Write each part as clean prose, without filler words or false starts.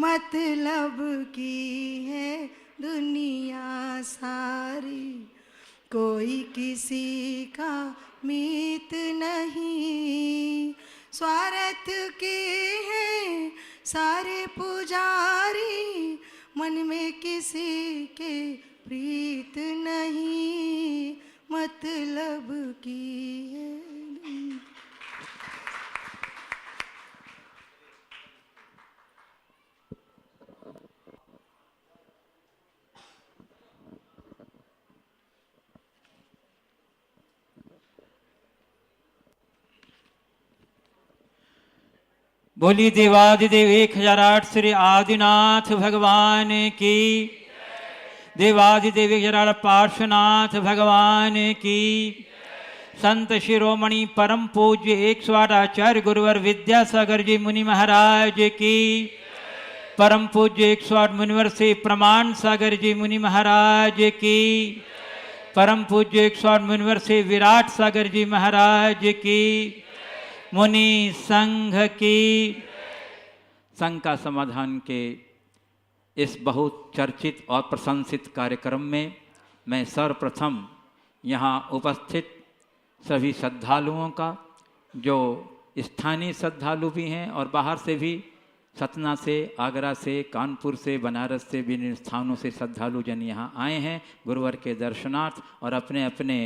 मतलब की है दुनिया सारी, कोई किसी का मीत नहीं। स्वार्थ के हैं सारे पुजारी, मन में किसी के प्रीत नहीं, मतलब की है। बोली देवादिदेव 1008 श्री आदिनाथ भगवान की, देवादिदेव 1008 पार्श्वनाथ भगवान की, संत शिरोमणि परम पूज्य 108 आचार्य गुरुवर विद्यासागर जी मुनि महाराज की, परम पूज्य 108 मुनिवर से प्रमाण सागर जी मुनि महाराज की, परम पूज्य 108 मुनिवर से विराट सागर जी महाराज की, मुनि संघ की। संघ का समाधान के इस बहुत चर्चित और प्रशंसित कार्यक्रम में मैं सर्वप्रथम यहाँ उपस्थित सभी श्रद्धालुओं का, जो स्थानीय श्रद्धालु भी हैं और बाहर से भी, सतना से, आगरा से, कानपुर से, बनारस से, विभिन्न स्थानों से श्रद्धालु जन यहाँ आए हैं गुरुवर के दर्शनार्थ और अपने अपने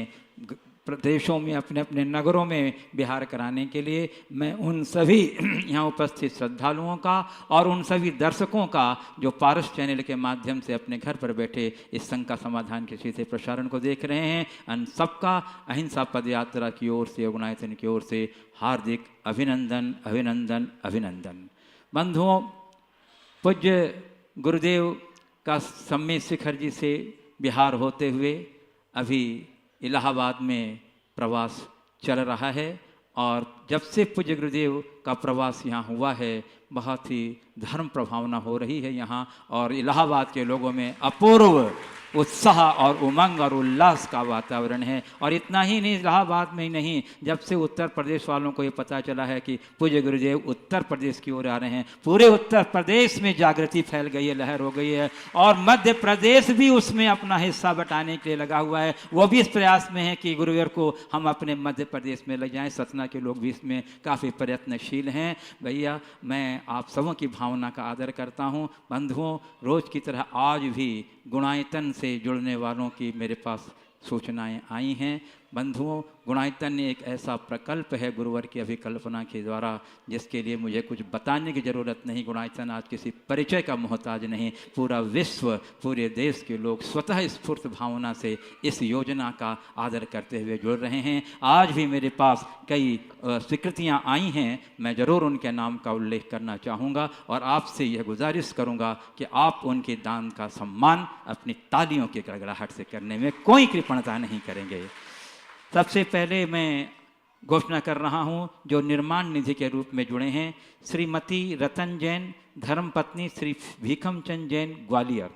प्रदेशों में, अपने अपने नगरों में विहार कराने के लिए। मैं उन सभी यहाँ उपस्थित श्रद्धालुओं का और उन सभी दर्शकों का जो पारस चैनल के माध्यम से अपने घर पर बैठे इस संघ का समाधान के सीधे प्रसारण को देख रहे हैं, उन सबका अहिंसा पद यात्रा की ओर से, योगनायतन की ओर से हार्दिक अभिनंदन अभिनंदन अभिनंदन। बंधुओं, पूज्य गुरुदेव का सम्मेद शिखर जी से विहार होते हुए अभी इलाहाबाद में प्रवास चल रहा है और जब से पूज्य गुरुदेव का प्रवास यहाँ हुआ है बहुत ही धर्म प्रभावना हो रही है यहाँ, और इलाहाबाद के लोगों में अपूर्व उत्साह और उमंग और उल्लास का वातावरण है। और इतना ही नहीं, इलाहाबाद में ही नहीं, जब से उत्तर प्रदेश वालों को ये पता चला है कि पूज्य गुरुदेव उत्तर प्रदेश की ओर आ रहे हैं, पूरे उत्तर प्रदेश में जागृति फैल गई है, लहर हो गई है, और मध्य प्रदेश भी उसमें अपना हिस्सा बटाने के लिए लगा हुआ है। वो भी इस प्रयास में है कि गुरुदेव को हम अपने मध्य प्रदेश में ले जाएं। सतना के लोग भी इसमें काफ़ी प्रयत्नशील हैं। भैया, मैं आप सबों की भावना का आदर करता हूँ। बंधुओं, रोज़ की तरह आज भी गुणायतन से जुड़ने वालों की मेरे पास सूचनाएं आई हैं। बंधुओं, गुणायतन एक ऐसा प्रकल्प है गुरुवर की अभिकल्पना के द्वारा जिसके लिए मुझे कुछ बताने की ज़रूरत नहीं। गुणायतन आज किसी परिचय का मोहताज नहीं, पूरा विश्व, पूरे देश के लोग स्वतः स्फूर्त भावना से इस योजना का आदर करते हुए जुड़ रहे हैं। आज भी मेरे पास कई स्वीकृतियाँ आई हैं, मैं ज़रूर उनके नाम का उल्लेख करना चाहूँगा और आपसे यह गुजारिश करूँगा कि आप उनके दान का सम्मान अपनी तालियों की गड़गड़ाहट से करने में कोई कृपणता नहीं करेंगे। सबसे पहले मैं घोषणा कर रहा हूं, जो निर्माण निधि के रूप में जुड़े हैं, श्रीमती रतन जैन, धर्मपत्नी श्री भीखमचंद जैन ग्वालियर,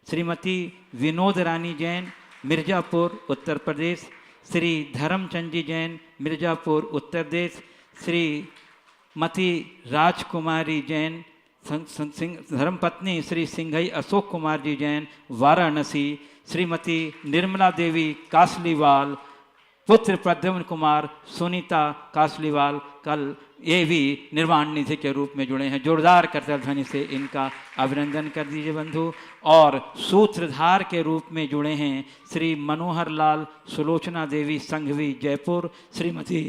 श्रीमती विनोद रानी जैन मिर्ज़ापुर उत्तर प्रदेश, श्री धर्मचंद जी जैन मिर्ज़ापुर उत्तर प्रदेश, श्रीमती राजकुमारी जैन धर्मपत्नी श्री सिंघई अशोक कुमार जी जैन वाराणसी, श्रीमती निर्मला देवी कासलीवाल, पुत्र प्रद्युम्न कुमार सुनीता कासलीवाल कल ये भी निर्माण निधि के रूप में जुड़े हैं। जोरदार करतल ध्वनि से इनका अभिनंदन कर दीजिए बंधु। और सूत्रधार के रूप में जुड़े हैं श्री मनोहर लाल सुलोचना देवी संघवी जयपुर, श्रीमती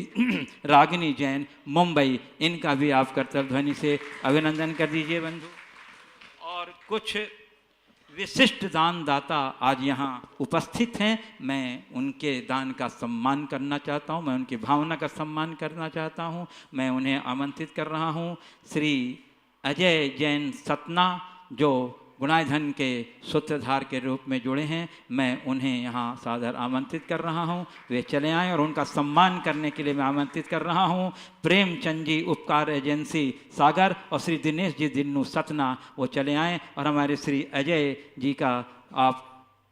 रागिनी जैन मुंबई, इनका भी आप करतल ध्वनि से अभिनंदन कर दीजिए बंधु। और कुछ विशिष्ट दानदाता आज यहाँ उपस्थित हैं, मैं उनके दान का सम्मान करना चाहता हूँ, मैं उनकी भावना का सम्मान करना चाहता हूँ। मैं उन्हें आमंत्रित कर रहा हूँ। श्री अजय जैन सतना, जो गुणायधन के सूत्रधार के रूप में जुड़े हैं, मैं उन्हें यहाँ सादर आमंत्रित कर रहा हूँ, वे चले आएँ और उनका सम्मान करने के लिए मैं आमंत्रित कर रहा हूँ। प्रेमचंद जी उपकार एजेंसी सागर और श्री दिनेश जी दिन्नू सतना, वो चले आएँ और हमारे श्री अजय जी का आप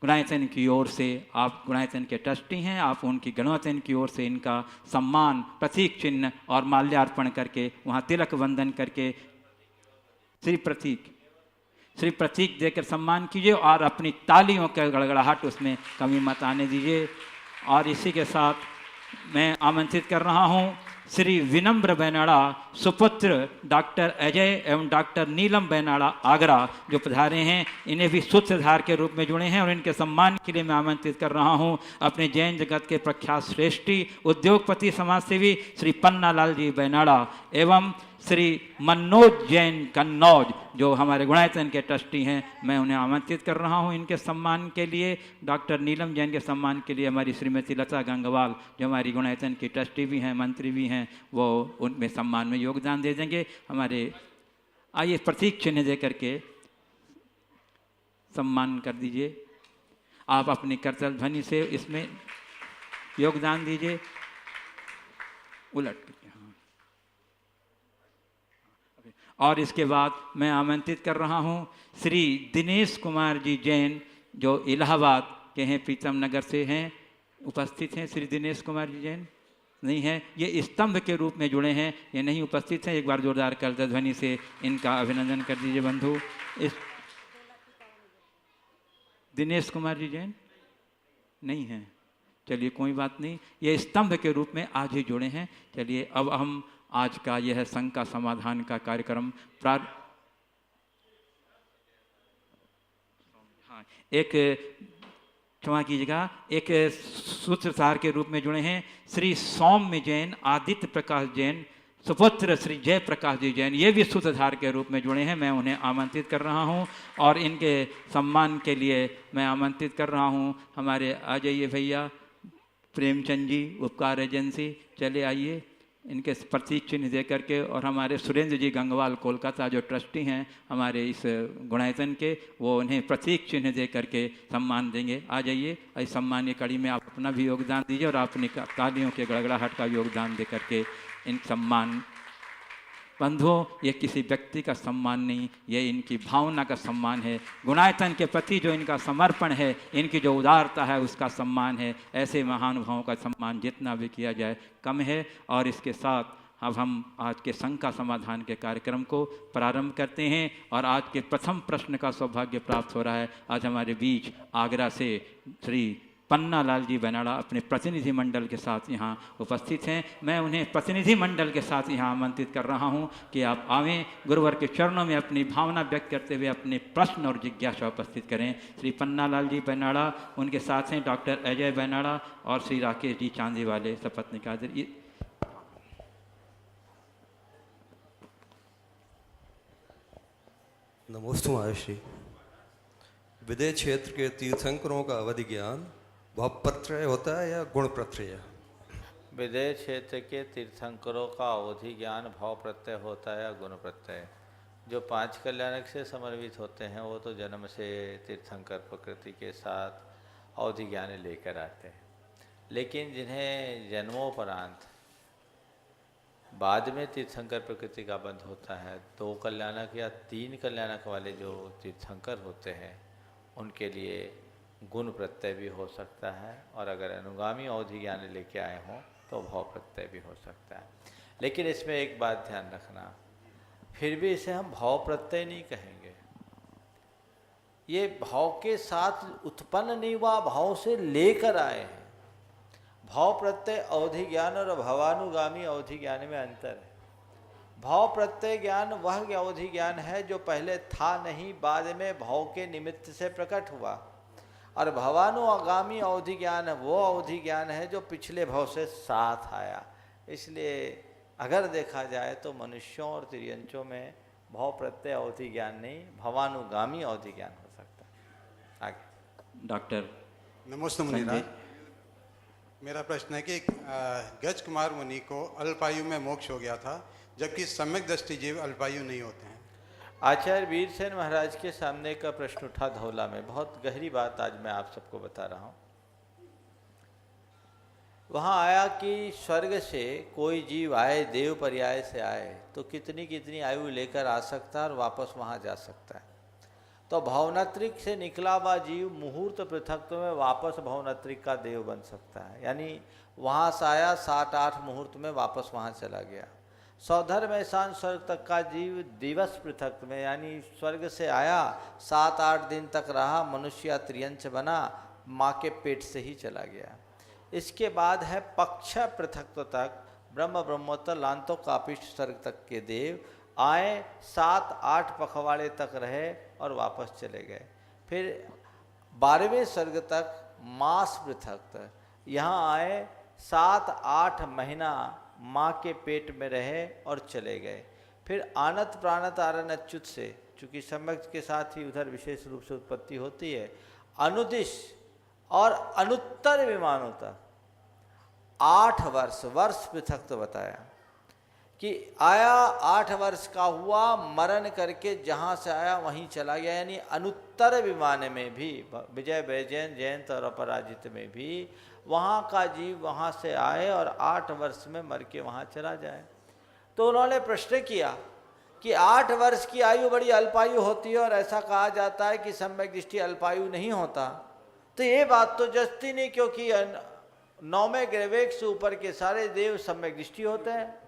गुणायतन की ओर से, आप गुणायतन के ट्रस्टी हैं, आप उनकी गणवतन की ओर से इनका सम्मान प्रतीक चिन्ह और माल्यार्पण करके वहाँ तिलक वंदन करके श्री प्रतीक श्री प्रतीक देकर सम्मान कीजिए और अपनी तालियों के गड़गड़ाहट उसमें कमी मत आने दीजिए। और इसी के साथ मैं आमंत्रित कर रहा हूँ श्री विनम्र बेनाड़ा सुपुत्र डॉक्टर अजय एवं डॉक्टर नीलम बेनाड़ा आगरा जो पधारे हैं, इन्हें भी सूत्रधार के रूप में जुड़े हैं और इनके सम्मान के लिए मैं आमंत्रित कर रहा हूं अपने जैन जगत के प्रख्यात श्रेष्ठी उद्योगपति समाजसेवी श्री पन्नालाल जी बेनाड़ा एवं श्री मनोज जैन कन्नौज जो हमारे गुणायतन के ट्रस्टी हैं, मैं उन्हें आमंत्रित कर रहा हूं इनके सम्मान के लिए। डॉक्टर नीलम जैन के सम्मान के लिए हमारी श्रीमती लता गंगवाल जो हमारी गुणायतन की ट्रस्टी भी हैं, मंत्री भी हैं, वो उनमें सम्मान में योगदान दे देंगे। हमारे आइए प्रतीक चिन्ह दे करके सम्मान कर दीजिए। आप अपनी करतल ध्वनि से इसमें योगदान दीजिए। उलट और इसके बाद मैं आमंत्रित कर रहा हूं श्री दिनेश कुमार जी जैन जो इलाहाबाद के हैं, प्रीतम नगर से हैं, उपस्थित हैं। श्री दिनेश कुमार जी जैन नहीं है, ये स्तंभ के रूप में जुड़े हैं, ये नहीं उपस्थित हैं। एक बार जोरदार करतल ध्वनि से इनका अभिनंदन कर दीजिए बंधु। इस दिनेश कुमार जी जैन नहीं हैं, चलिए कोई बात नहीं, ये स्तंभ के रूप में आज ही जुड़े हैं। चलिए अब हम आज का यह संघ का समाधान का कार्यक्रम एक क्षमा कीजिएगा, एक सूत्रधार के रूप में जुड़े हैं श्री सौम्य जैन, आदित्य प्रकाश जैन, सुपुत्र श्री जय प्रकाश जी जैन, ये भी सूत्रधार के रूप में जुड़े हैं। मैं उन्हें आमंत्रित कर रहा हूं और इनके सम्मान के लिए मैं आमंत्रित कर रहा हूं हमारे आ जाइए भैया प्रेमचंद जी उपकार एजेंसी, चले आइए इनके प्रतीक चिन्ह दे करके। और हमारे सुरेंद्र जी गंगवाल कोलकाता जो ट्रस्टी हैं हमारे इस गुणायतन के, वो उन्हें प्रतीक चिन्ह दे करके सम्मान देंगे। आ जाइए, इस सम्मानीय कड़ी में आप अपना भी योगदान दीजिए और अपनी तालियों के गड़गड़ाहट का योगदान दे करके इन सम्मान बंधुओं, ये किसी व्यक्ति का सम्मान नहीं, ये इनकी भावना का सम्मान है। गुणायतन के प्रति जो इनका समर्पण है, इनकी जो उदारता है, उसका सम्मान है। ऐसे महानुभावों का सम्मान जितना भी किया जाए कम है। और इसके साथ अब हम आज के संघ का समाधान के कार्यक्रम को प्रारंभ करते हैं और आज के प्रथम प्रश्न का सौभाग्य प्राप्त हो रहा है। आज हमारे बीच आगरा से श्री पन्नालाल जी बेनाड़ा अपने प्रतिनिधि मंडल के साथ यहाँ उपस्थित हैं। मैं उन्हें प्रतिनिधि मंडल के साथ यहाँ आमंत्रित कर रहा हूँ कि आप आवें, गुरुवर के चरणों में अपनी भावना व्यक्त करते हुए अपने प्रश्न और जिज्ञासा उपस्थित करें। श्री पन्नालाल जी बेनाड़ा, उनके साथ हैं डॉक्टर अजय बेनाड़ा और श्री राकेश जी चांदी वाले सपत्नी कादिर। नमोस्तु महर्षि। विदेह क्षेत्र के तीर्थंकरों का अवधि ज्ञान भाव प्रत्यय होता है या गुण प्रत्यय? विदेह क्षेत्र के तीर्थंकरों का अवधि ज्ञान भाव प्रत्यय होता है या गुण प्रत्यय? जो पांच कल्याणक से समन्वित होते हैं वो तो जन्म से तीर्थंकर प्रकृति के साथ अवधि ज्ञान लेकर आते हैं, लेकिन जिन्हें जन्मोपरांत बाद में तीर्थंकर प्रकृति का बंध होता है, 2 कल्याणक या 3 कल्याणक वाले जो तीर्थंकर होते हैं उनके लिए गुण प्रत्यय भी हो सकता है, और अगर अनुगामी अवधि ज्ञान लेके आए हों तो भाव प्रत्यय भी हो सकता है। लेकिन इसमें एक बात ध्यान रखना, फिर भी इसे हम भाव प्रत्यय नहीं कहेंगे। ये भाव के साथ उत्पन्न नहीं हुआ, भाव से लेकर आए हैं। भाव प्रत्यय अवधि ज्ञान और भावानुगामी अवधि ज्ञान में अंतर है। भाव प्रत्यय ज्ञान वह अवधि ज्ञान है जो पहले था नहीं, बाद में भाव के निमित्त से प्रकट हुआ, और भवानुगामी अवधि ज्ञान वो अवधि ज्ञान है जो पिछले भाव से साथ आया। इसलिए अगर देखा जाए तो मनुष्यों और तिर्यंचों में भाव प्रत्यय अवधि ज्ञान नहीं, भवानुगामी अवधि ज्ञान हो सकता है। आगे डॉक्टर नमस्ते मुनिराज। मेरा प्रश्न है कि गज कुमार मुनि को अल्पायु में मोक्ष हो गया था, जबकि सम्यक दृष्टि जीव अल्पायु नहीं होते हैं। आचार्य वीरसेन महाराज के सामने का प्रश्न उठा धौला में, बहुत गहरी बात आज मैं आप सबको बता रहा हूँ। वहाँ आया कि स्वर्ग से कोई जीव आए, देव पर्याय से आए, तो कितनी कितनी आयु लेकर आ सकता है और वापस वहाँ जा सकता है। तो भवनत्रिक से निकला हुआ जीव मुहूर्त पृथकत्व में वापस भवनत्रिक का देव बन सकता है, यानी वहाँ से आया 7-8 मुहूर्त में वापस वहाँ चला गया। सौधर में शान स्वर्ग तक का जीव दिवस पृथक में, यानी स्वर्ग से आया 7-8 दिन तक रहा, मनुष्य त्रियंश बना, माँ के पेट से ही चला गया। इसके बाद है पक्ष पृथकत्व तक, ब्रह्म ब्रह्मोत्तर लांतो कापिष्ट स्वर्ग तक के देव आए, 7-8 पखवाड़े तक रहे और वापस चले गए। फिर 12वें स्वर्ग तक मास पृथक तक, यहाँ आए 7-8 महीना माँ के पेट में रहे और चले गए। फिर आनत प्राणत आरन अच्युत से, चूँकि सम्यक के साथ ही उधर विशेष रूप से उत्पत्ति होती है, अनुदिश और अनुत्तर विमानों तक 8 वर्ष पृथक तो बताया कि आया 8 वर्ष का हुआ, मरण करके जहाँ से आया वहीं चला गया, यानी अनुत्तर विमान में भी, विजय वैजयंत जयंत और अपराजित में भी वहाँ का जीव वहाँ से आए और 8 वर्ष में मर के वहाँ चला जाए। तो उन्होंने प्रश्न किया कि 8 वर्ष की आयु बड़ी अल्पायु होती है और ऐसा कहा जाता है कि सम्यक दृष्टि अल्पायु नहीं होता, तो ये बात तो जचती नहीं, क्योंकि 9वें ग्रहवेग से ऊपर के सारे देव सम्यक दृष्टि होते हैं।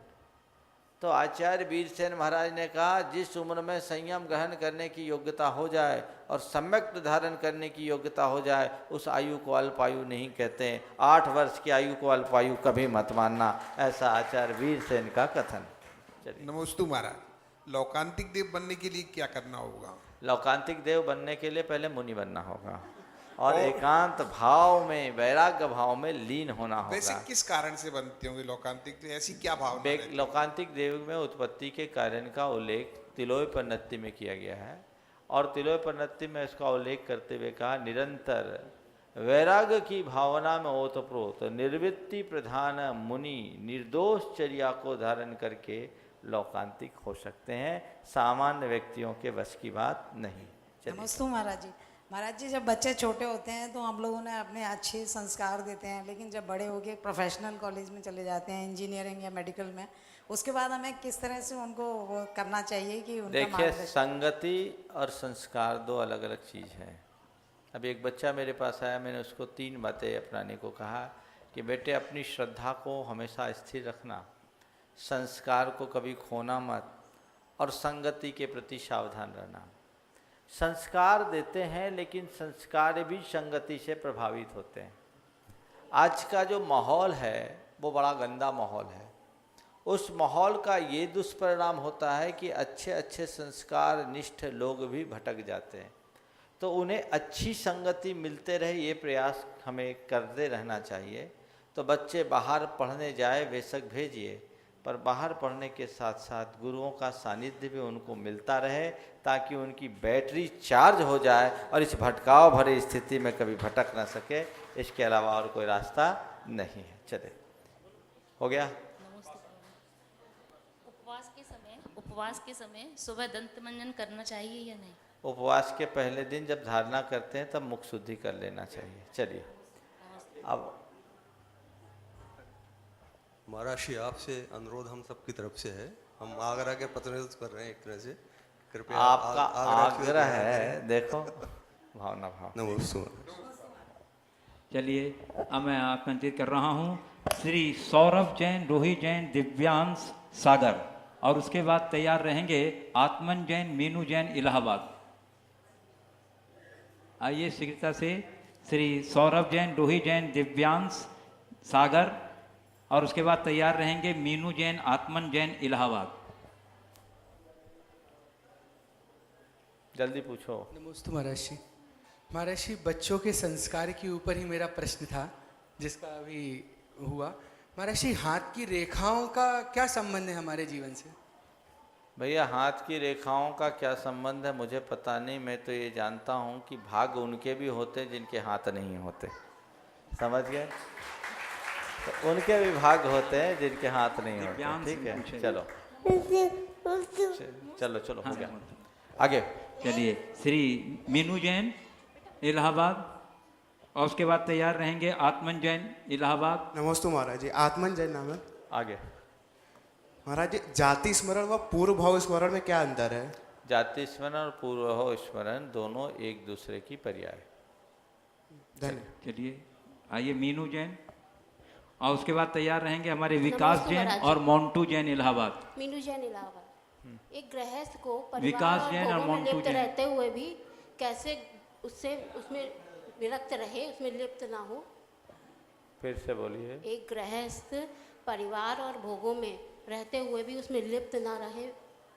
तो आचार्य वीरसेन महाराज ने कहा, जिस उम्र में संयम ग्रहण करने की योग्यता हो जाए और सम्यक धारण करने की योग्यता हो जाए, उस आयु को अल्पायु नहीं कहते हैं। 8 वर्ष की आयु को अल्पायु कभी मत मानना, ऐसा आचार्य वीरसेन का कथन। चलिए। नमोस्तु महाराज, लौकांतिक देव बनने के लिए क्या करना होगा? लौकांतिक देव बनने के लिए पहले मुनि बनना होगा और एकांत भाव में, वैराग्य भाव में लीन होना होगा। वैसे किस कारण से बनते होंगे लौकांतिक देव? ऐसी क्या भावना रहती है? लौकांतिक देव में उत्पत्ति के कारण का उल्लेख तिलोपनत्ति में किया गया है और तिलोपनत्ति में इसका उल्लेख करते हुए कहा, निरंतर वैराग्य की भावना में ओतप्रोत निर्वृत्ति प्रधान मुनि निर्दोष चर्या को धारण करके लौकांतिक हो सकते हैं, सामान्य व्यक्तियों के वश की बात नहीं। नमस्ते महाराज जी। महाराज जी, जब बच्चे छोटे होते हैं तो हम लोगों ने अपने अच्छे संस्कार देते हैं, लेकिन जब बड़े हो के प्रोफेशनल कॉलेज में चले जाते हैं, इंजीनियरिंग या मेडिकल में, उसके बाद हमें किस तरह से उनको वो करना चाहिए कि उनका देखिए, संगति और संस्कार 2 अलग अलग चीज़ है। अब एक बच्चा मेरे पास आया, मैंने उसको 3 बातें अपनाने को कहा कि बेटे अपनी श्रद्धा को हमेशा स्थिर रखना, संस्कार को कभी खोना मत और संगति के प्रति सावधान रहना। संस्कार देते हैं लेकिन संस्कार भी संगति से प्रभावित होते हैं। आज का जो माहौल है वो बड़ा गंदा माहौल है। उस माहौल का ये दुष्परिणाम होता है कि अच्छे अच्छे संस्कार निष्ठ लोग भी भटक जाते हैं। तो उन्हें अच्छी संगति मिलते रहे, ये प्रयास हमें करते रहना चाहिए। तो बच्चे बाहर पढ़ने जाए बेशक भेजिए, पर बाहर पढ़ने के साथ साथ गुरुओं का सानिध्य भी उनको मिलता रहे, ताकि उनकी बैटरी चार्ज हो जाए और इस भटकाव भरी स्थिति में कभी भटक ना सके। इसके अलावा और कोई रास्ता नहीं है। चले, हो गया। उपवास के समय सुबह दंत मंजन करना चाहिए या नहीं? उपवास के पहले दिन जब धारणा करते हैं तब मुख शुद्धि कर लेना चाहिए। चलिए, अब महाराज आपसे अनुरोध हम सबकी तरफ से है, हम आगरा के प्रतिनिधित्व कर रहे हैं एक तरह से, कृपया आपका आग्रह है, देखो भावना भाव। नमस्ते। चलिए, अब मैं आमंत्रित कर रहा हूँ श्री सौरभ जैन, रोहित जैन, दिव्यांश सागर, और उसके बाद तैयार रहेंगे आत्मन जैन, मीनू जैन, इलाहाबाद। आइए शीघ्रता से श्री सौरभ जैन, रोहित जैन, दिव्यांश सागर, और उसके बाद तैयार रहेंगे मीनू जैन, आत्मन जैन, इलाहाबाद। जल्दी पूछो। नमस्ते महाराज जी। महाराज जी, बच्चों के संस्कार के ऊपर ही मेरा प्रश्न था जिसका अभी हुआ। महाराज जी, हाथ की रेखाओं का क्या संबंध है हमारे जीवन से? भैया, हाथ की रेखाओं का क्या संबंध है मुझे पता नहीं। मैं तो ये जानता हूँ कि भाग उनके भी होते हैं जिनके हाथ नहीं होते, समझ गए? तो उनके भी भाग होते हैं जिनके हाथ नहीं होते। ठीक है, चलो चलो चलो, हो गया, आगे। चलिए, श्री मीनू जैन, इलाहाबाद, और उसके बाद तैयार रहेंगे आत्मन जैन, इलाहाबाद। नमस्ते महाराज जी। आत्मन जैन नाम है। आगे। महाराज जी, जाति स्मरण व पूर्व भाव स्मरण में क्या अंतर है? जाति स्मरण और पूर्व भाव स्मरण दोनों एक दूसरे की पर्याय। धन्यवाद। चलिए, आइए मीनू जैन। और उसके बाद तैयार रहेंगे हमारे विकास नमस्ते जैन महाराज। और मोन्टू जैन इलाहाबाद। मीनू जैन इलाहाबाद। एक गृहस्थ को परिवार विकास और जैन और भोगों में मोन्टू लिप्त जैन। रहते हुए भी कैसे उसमें विरक्त रहे, उसमें लिप्त ना हो। फिर से बोलिए। एक गृहस्थ परिवार और भोगों में रहते हुए भी उसमें लिप्त ना रहे,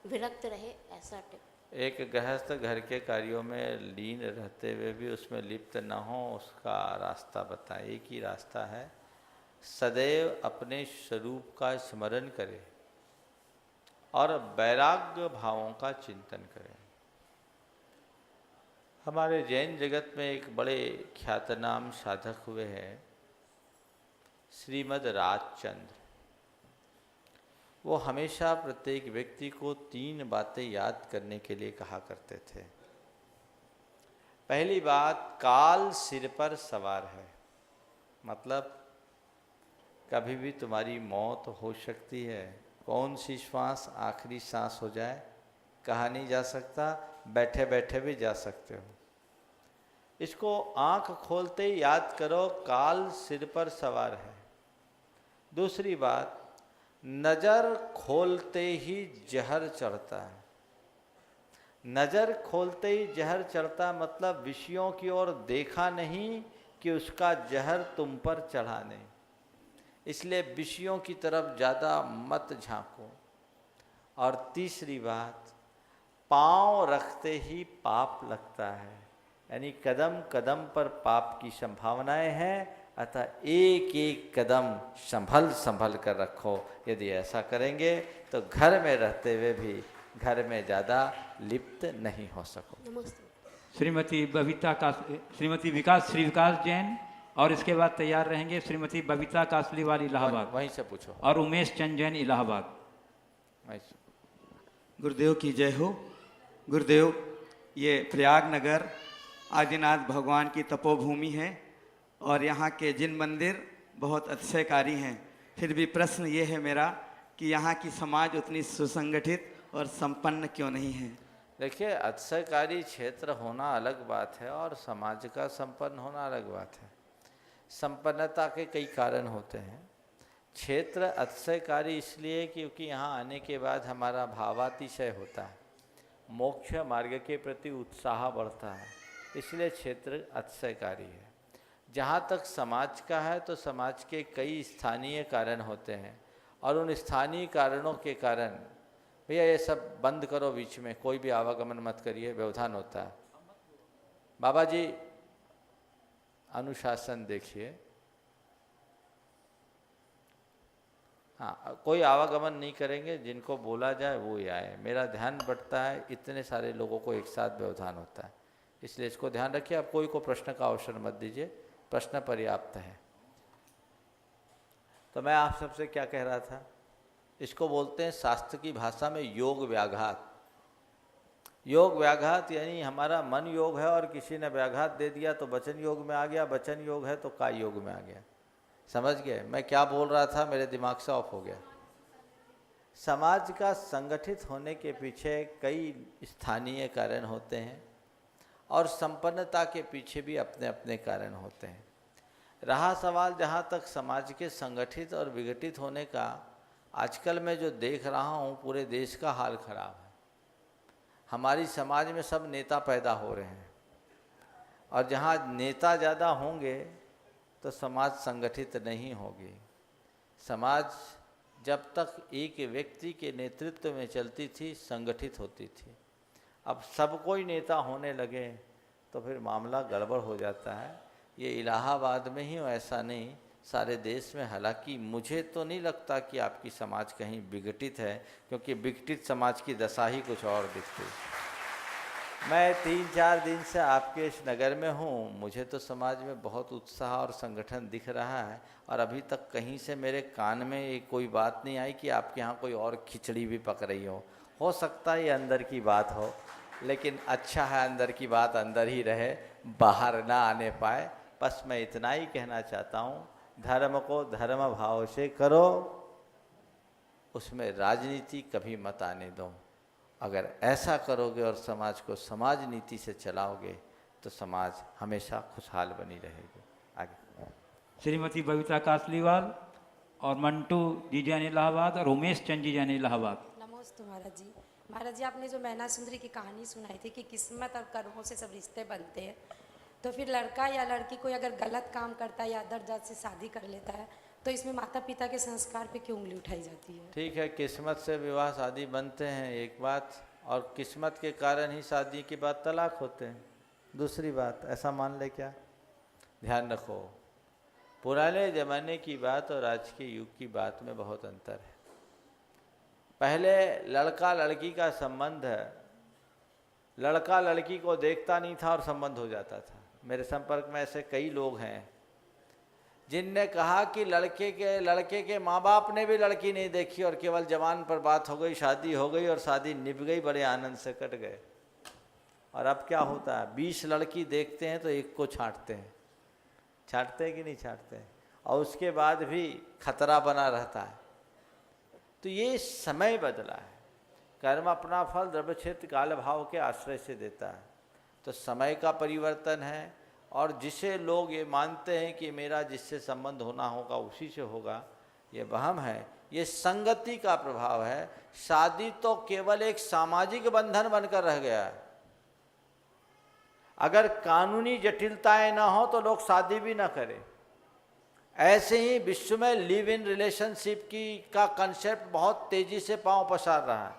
विरक्त रहे, ऐसा टिप। एक गृहस्थ घर के कार्यों में लीन रहते हुए भी उसमें लिप्त न हो, उसका रास्ता बताएं। एक ही रास्ता है, सदैव अपने स्वरूप का स्मरण करें और वैराग्य भावों का चिंतन करें। हमारे जैन जगत में एक बड़े ख्यातनाम साधक हुए हैं श्रीमद् राजचंद्र। वो हमेशा प्रत्येक व्यक्ति को 3 बातें याद करने के लिए कहा करते थे। पहली बात, काल सिर पर सवार है, मतलब कभी भी तुम्हारी मौत हो सकती है। कौन सी श्वास आखिरी सांस हो जाए कहा नहीं जा सकता, बैठे बैठे भी जा सकते हो। इसको आंख खोलते ही याद करो, काल सिर पर सवार है। दूसरी बात, नज़र खोलते ही जहर चढ़ता है। नज़र खोलते ही जहर चढ़ता मतलब विषयों की ओर देखा नहीं कि उसका जहर तुम पर चढ़ा नहीं, इसलिए विषयों की तरफ ज़्यादा मत झांको। और तीसरी बात, पांव रखते ही पाप लगता है, यानी कदम कदम पर पाप की संभावनाएं हैं, अतः एक एक कदम संभल संभल कर रखो। यदि ऐसा करेंगे तो घर में रहते हुए भी घर में ज़्यादा लिप्त नहीं हो सको। नमस्ते। श्री विकास जैन और इसके बाद तैयार रहेंगे श्रीमती बबीता कासलीवाल इलाहाबाद। वहीं से पूछो। और उमेश चंद जैन इलाहाबाद। वहीं से। गुरुदेव की जय हो। गुरुदेव, ये प्रयाग नगर आदिनाथ भगवान की तपोभूमि है और यहाँ के जिन मंदिर बहुत अतिशयकारी हैं, फिर भी प्रश्न ये है मेरा कि यहाँ की समाज उतनी सुसंगठित और संपन्न क्यों नहीं है? देखिए, अतिशयकारी क्षेत्र होना अलग बात है और समाज का संपन्न होना अलग बात है। संपन्नता के कई कारण होते हैं। क्षेत्र अतिशयकारी इसलिए क्योंकि यहाँ आने के बाद हमारा भावातिशय होता है, मोक्ष मार्ग के प्रति उत्साह बढ़ता है, इसलिए क्षेत्र अतिशयकारी है। जहाँ तक समाज का है तो समाज के कई स्थानीय कारण होते हैं और उन स्थानीय कारणों के कारण, भैया ये सब बंद करो, बीच में कोई भी आवागमन मत करिए, व्यवधान होता है। बाबा जी अनुशासन देखिए। हाँ, कोई आवागमन नहीं करेंगे, जिनको बोला जाए वो ही आए। मेरा ध्यान बढ़ता है, इतने सारे लोगों को एक साथ व्यवधान होता है, इसलिए इसको ध्यान रखिए। आप कोई को प्रश्न का अवसर मत दीजिए, प्रश्न पर्याप्त है। तो मैं आप सबसे क्या कह रहा था, इसको बोलते हैं शास्त्र की भाषा में योग व्याघात। योग व्याघात यानी हमारा मन योग है और किसी ने व्याघात दे दिया तो वचन योग में आ गया, वचन योग है तो काय योग में आ गया। समझ गए मैं क्या बोल रहा था? मेरे दिमाग से ऑफ हो गया। समाज का संगठित होने के पीछे कई स्थानीय कारण होते हैं और संपन्नता के पीछे भी अपने अपने कारण होते हैं। रहा सवाल जहाँ तक समाज के संगठित और विघटित होने का, आजकल मैं जो देख रहा हूँ पूरे देश का हाल खराब है। हमारी समाज में सब नेता पैदा हो रहे हैं और जहाँ नेता ज़्यादा होंगे तो समाज संगठित नहीं होगी। समाज जब तक एक व्यक्ति के नेतृत्व में चलती थी, संगठित होती थी। अब सब कोई नेता होने लगे तो फिर मामला गड़बड़ हो जाता है। ये इलाहाबाद में ही हो ऐसा नहीं, सारे देश में। हालांकि मुझे तो नहीं लगता कि आपकी समाज कहीं विघटित है, क्योंकि विघटित समाज की दशा ही कुछ और दिखती है। मैं 3-4 दिन से आपके इस नगर में हूँ, मुझे तो समाज में बहुत उत्साह और संगठन दिख रहा है और अभी तक कहीं से मेरे कान में ये कोई बात नहीं आई कि आपके यहाँ कोई और खिचड़ी भी पक रही हो सकता है ये अंदर की बात हो, लेकिन अच्छा है अंदर की बात अंदर ही रहे, बाहर ना आने पाए। बस मैं इतना ही कहना चाहता हूँ, धर्म को धर्म भाव से करो, उसमें राजनीति कभी मत आने दो। अगर ऐसा करोगे और समाज को समाज नीति से चलाओगे तो समाज हमेशा खुशहाल बनी रहेगी। आगे श्रीमती बबीता कासलीवाल और मंटू जी जैन इलाहाबाद और उमेश चंद जी जैन इलाहाबाद। नमस्ते महाराज जी। महाराज जी, आपने जो मैना सुंदरी की कहानी सुनाई थी कि किस्मत और कर्मों से सब रिश्ते बनते हैं, तो फिर लड़का या लड़की कोई अगर गलत काम करता है या अदर जात से शादी कर लेता है तो इसमें माता पिता के संस्कार पे क्यों उंगली उठाई जाती है? ठीक है, किस्मत से विवाह शादी बनते हैं एक बात, और किस्मत के कारण ही शादी के बाद तलाक होते हैं दूसरी बात, ऐसा मान ले क्या? ध्यान रखो, पुराने ज़माने की बात और आज के युग की बात में बहुत अंतर है। पहले लड़का लड़की का संबंध है, लड़का लड़की को देखता नहीं था और संबंध हो जाता था। मेरे संपर्क में ऐसे कई लोग हैं जिनने कहा कि लड़के के माँ बाप ने भी लड़की नहीं देखी और केवल जवान पर बात हो गई, शादी हो गई और शादी निभ गई, बड़े आनंद से कट गए। और अब क्या होता है, 20 लड़की देखते हैं तो एक को छांटते हैं, छांटते हैं कि नहीं छांटते हैं, और उसके बाद भी खतरा बना रहता है। तो ये समय बदला है, कर्म अपना फल द्रव्य क्षेत्र काल भाव के आश्रय से देता है, तो समय का परिवर्तन है। और जिसे लोग ये मानते हैं कि मेरा जिससे संबंध होना होगा उसी से होगा, ये वहम है, ये संगति का प्रभाव है। शादी तो केवल एक सामाजिक बंधन बनकर रह गया है। अगर कानूनी जटिलताएं ना हो तो लोग शादी भी ना करें। ऐसे ही विश्व में लिव इन रिलेशनशिप का कंसेप्ट बहुत तेजी से पांव पसार रहा है।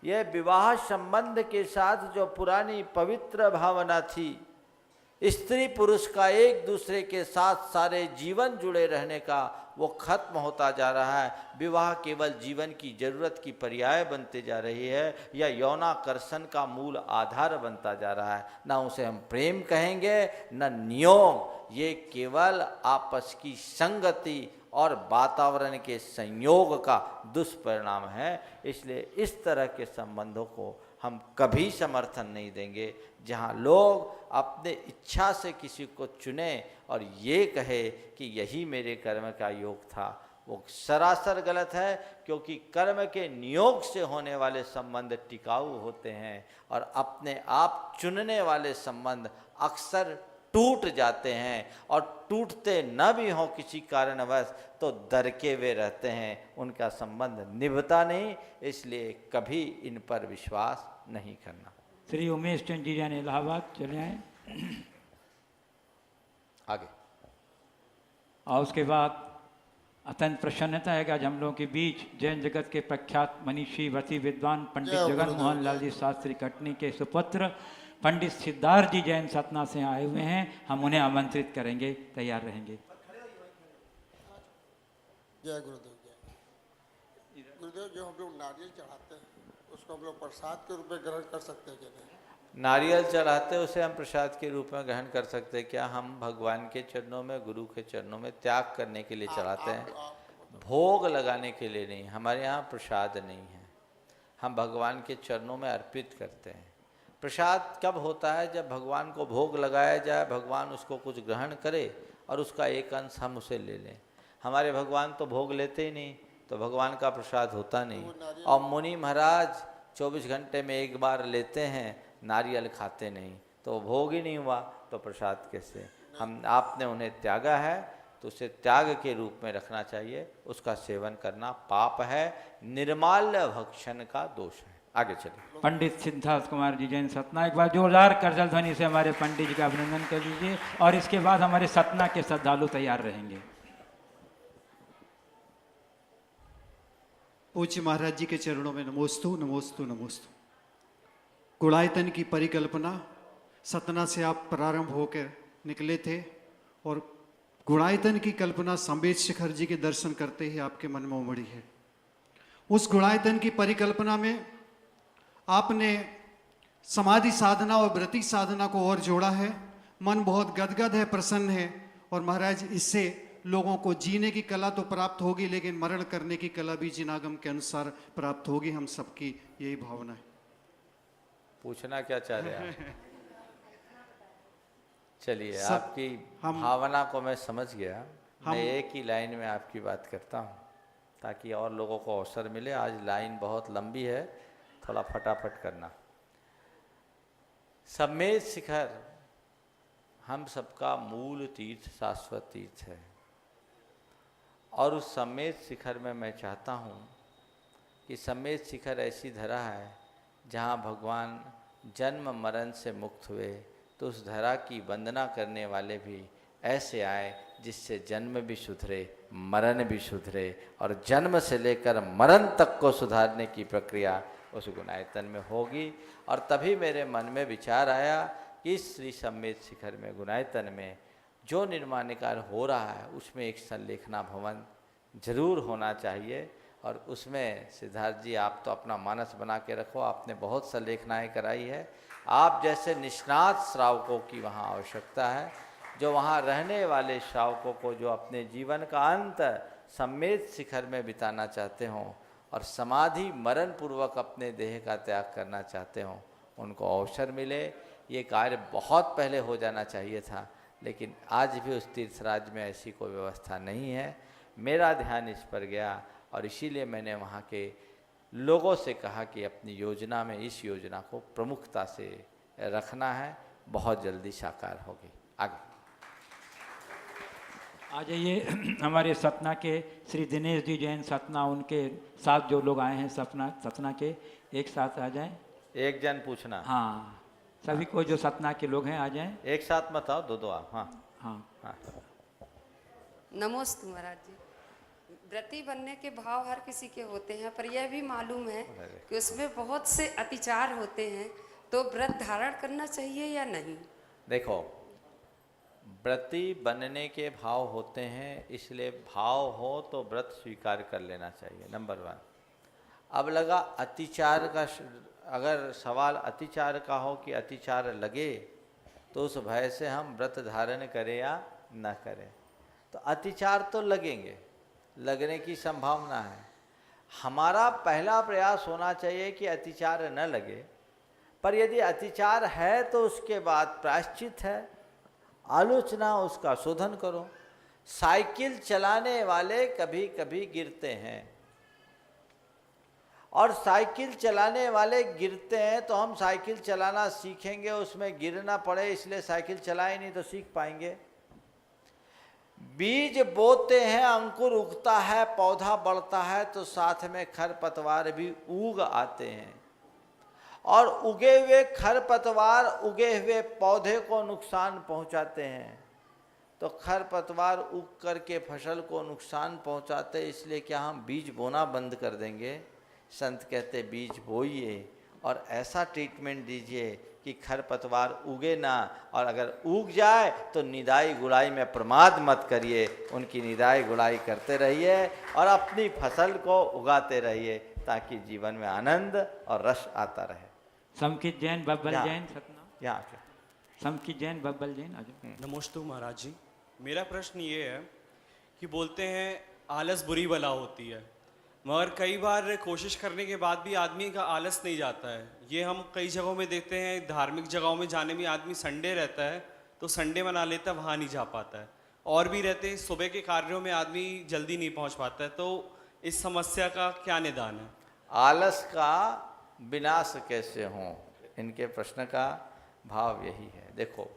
यह विवाह संबंध के साथ जो पुरानी पवित्र भावना थी, स्त्री पुरुष का एक दूसरे के साथ सारे जीवन जुड़े रहने का, वो खत्म होता जा रहा है। विवाह केवल जीवन की जरूरत की पर्याय बनते जा रही है या यौनाकर्षण का मूल आधार बनता जा रहा है। ना उसे हम प्रेम कहेंगे न नियम, ये केवल आपस की संगति और वातावरण के संयोग का दुष्परिणाम है। इसलिए इस तरह के संबंधों को हम कभी समर्थन नहीं देंगे जहां लोग अपने इच्छा से किसी को चुने और ये कहे कि यही मेरे कर्म का योग था। वो सरासर गलत है, क्योंकि कर्म के नियोग से होने वाले संबंध टिकाऊ होते हैं और अपने आप चुनने वाले संबंध अक्सर टूट जाते हैं, और टूटते न भी हों किसी कारणवश तो दरके वे रहते हैं, उनका संबंध निभता नहीं। इसलिए कभी इन पर विश्वास नहीं करना। श्री उमेश चंद जी जाने इलाहाबाद चले आए आगे। और उसके बाद अत्यंत प्रसन्नता है कि आज हम लोगों के बीच जैन जगत के प्रख्यात मनीषी वसी विद्वान पंडित जगन मोहन लाल जी शास्त्री कटनी के सुपुत्र पंडित सिद्धार्थ जी जैन सतना से आए हुए हैं। हम उन्हें आमंत्रित करेंगे, तैयार रहेंगे। जय गुरुदेव। जय गुरुदेव। जो हम लोग नारियल चढ़ाते हैं उसको हम लोग प्रसाद के रूप में ग्रहण कर सकते हैं कि नहीं? नारियल चढ़ाते हैं उसे हम प्रसाद के रूप में ग्रहण कर सकते हैं क्या? हम भगवान के चरणों में, गुरु के चरणों में त्याग करने के लिए चढ़ाते हैं, भोग लगाने के लिए नहीं। हमारे यहाँ प्रसाद नहीं है, हम भगवान के चरणों में अर्पित करते हैं। प्रसाद कब होता है? जब भगवान को भोग लगाया जाए, भगवान उसको कुछ ग्रहण करे और उसका एक अंश हम उसे ले लें। हमारे भगवान तो भोग लेते ही नहीं, तो भगवान का प्रसाद होता नहीं। और मुनि महाराज 24 घंटे में एक बार लेते हैं, नारियल खाते नहीं, तो भोग ही नहीं हुआ तो प्रसाद कैसे? आपने उन्हें त्यागा है तो उसे त्याग के रूप में रखना चाहिए। उसका सेवन करना पाप है, निर्माल्य भक्षण का दोष है। आगे चलिए। पंडित सिद्धार्थ कुमार जी जैन सतना, एक बार जोरदार करजल ध्वनि से हमारे पंडित जी का अभिनंदन कर लीजिए। और इसके बाद हमारे सतना के श्रद्धालु तैयार रहेंगे। पूज्य महाराज जी के चरणों में नमोस्तु नमोस्तु नमोस्तु। गुणायतन की परिकल्पना सतना से आप प्रारंभ होकर निकले थे और गुणायतन की कल्पना संवेद शिखर जी के दर्शन करते ही आपके मन में उमड़ी है। उस गुणायतन की परिकल्पना में आपने समाधि साधना और व्रति साधना को और जोड़ा है। मन बहुत गदगद है, प्रसन्न है। और महाराज, इससे लोगों को जीने की कला तो प्राप्त होगी, लेकिन मरण करने की कला भी जिनागम के अनुसार प्राप्त होगी। हम सबकी यही भावना है। पूछना क्या चाह रहे हैं? चलिए, आपकी भावना को मैं समझ गया। मैं एक ही लाइन में आपकी बात करता हूँ ताकि और लोगों को अवसर मिले। आज लाइन बहुत लंबी है, थोड़ा फटाफट करना। संवेद शिखर हम सबका मूल तीर्थ, शाश्वत तीर्थ है। और उस सम्मेद शिखर में मैं चाहता हूँ कि सम्मेद शिखर ऐसी धरा है जहाँ भगवान जन्म मरण से मुक्त हुए, तो उस धरा की वंदना करने वाले भी ऐसे आए जिससे जन्म भी सुधरे, मरण भी सुधरे, और जन्म से लेकर मरण तक को सुधारने की प्रक्रिया उस गुणायतन में होगी। और तभी मेरे मन में विचार आया कि इस श्री सम्मेद शिखर में, गुणायतन में जो निर्माण कार्य हो रहा है उसमें एक संलेखना भवन जरूर होना चाहिए। और उसमें सिद्धार्थ जी आप तो अपना मानस बना के रखो, आपने बहुत संलेखनाएँ कराई है। आप जैसे निष्णात श्रावकों की वहाँ आवश्यकता है, जो वहाँ रहने वाले श्रावकों को जो अपने जीवन का अंत सम्मेद शिखर में बिताना चाहते हों और समाधि मरण पूर्वक अपने देह का त्याग करना चाहते हों, उनको अवसर मिले। ये कार्य बहुत पहले हो जाना चाहिए था, लेकिन आज भी उस तीर्थराज में ऐसी कोई व्यवस्था नहीं है। मेरा ध्यान इस पर गया और इसीलिए मैंने वहाँ के लोगों से कहा कि अपनी योजना में इस योजना को प्रमुखता से रखना है, बहुत जल्दी साकार होगी। आगे आ जाइए हमारे सतना के श्री दिनेश जी जैन सतना, उनके साथ जो लोग आए हैं सतना के, एक साथ आ जाएं। एक जन पूछना। हाँ, सभी को जो सतना के लोग हैं आ जाएं। एक साथ मत आओ, दो आओ। हाँ हाँ हाँ। नमोस्तु महाराज जी। व्रती बनने के भाव हर किसी के होते हैं, पर यह भी मालूम है कि उसमें बहुत से अतिचार होते हैं, तो व्रत धारण करना चाहिए या नहीं? देखो, व्रती बनने के भाव होते हैं, इसलिए भाव हो तो व्रत स्वीकार कर लेना चाहिए, नंबर 1। अब लगा अतिचार का, अगर सवाल अतिचार का हो कि अतिचार लगे, तो उस भय से हम व्रत धारण करें या न करें। तो अतिचार तो लगेंगे, लगने की संभावना है। हमारा पहला प्रयास होना चाहिए कि अतिचार न लगे, पर यदि अतिचार है तो उसके बाद प्रायश्चित है, आलोचना, उसका शोधन करो। साइकिल चलाने वाले कभी कभी गिरते हैं, और साइकिल चलाने वाले गिरते हैं तो हम साइकिल चलाना सीखेंगे, उसमें गिरना पड़े इसलिए साइकिल चलाए नहीं तो सीख पाएंगे। बीज बोते हैं, अंकुर उगता है, पौधा बढ़ता है, तो साथ में खरपतवार भी उग आते हैं, और उगे हुए खरपतवार उगे हुए पौधे को नुकसान पहुंचाते हैं। तो खरपतवार उग करके फसल को नुकसान पहुंचाते, इसलिए क्या हम बीज बोना बंद कर देंगे? संत कहते बीज बोइए और ऐसा ट्रीटमेंट दीजिए कि खरपतवार उगे ना, और अगर उग जाए तो निदाई गुड़ाई में प्रमाद मत करिए, उनकी निदाई गुड़ाई करते रहिए और अपनी फसल को उगाते रहिए, ताकि जीवन में आनंद और रस आता रहे। समकित जैन बब्बल जैन सतना, यहाँ पे समकित जैन बब्बल जैन आ जाओ। नमोस्तु महाराज जी। मेरा प्रश्न ये है कि बोलते हैं आलस बुरी बला होती है, मगर कई बार कोशिश करने के बाद भी आदमी का आलस नहीं जाता है। ये हम कई जगहों में देखते हैं, धार्मिक जगहों में जाने में आदमी संडे रहता है तो संडे मना लेता है, वहाँ नहीं जा पाता है। और भी रहते हैं सुबह के कार्यों में आदमी जल्दी नहीं पहुँच पाता है, तो इस समस्या का क्या निदान है? आलस का विनाश कैसे हो, इनके प्रश्न का भाव यही है। देखो,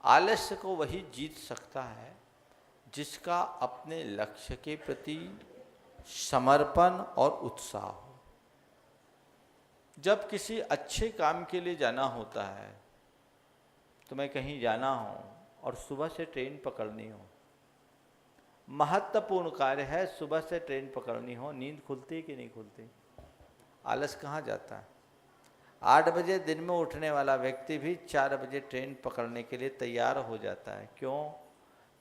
आलस्य को वही जीत सकता है जिसका अपने लक्ष्य के प्रति समर्पण और उत्साह हो। जब किसी अच्छे काम के लिए जाना होता है, तो मैं कहीं जाना हो और सुबह से ट्रेन पकड़नी हो, महत्वपूर्ण कार्य है, सुबह से ट्रेन पकड़नी हो, नींद खुलती कि नहीं खुलती? आलस कहाँ जाता है? 8 बजे दिन में उठने वाला व्यक्ति भी 4 बजे ट्रेन पकड़ने के लिए तैयार हो जाता है। क्यों?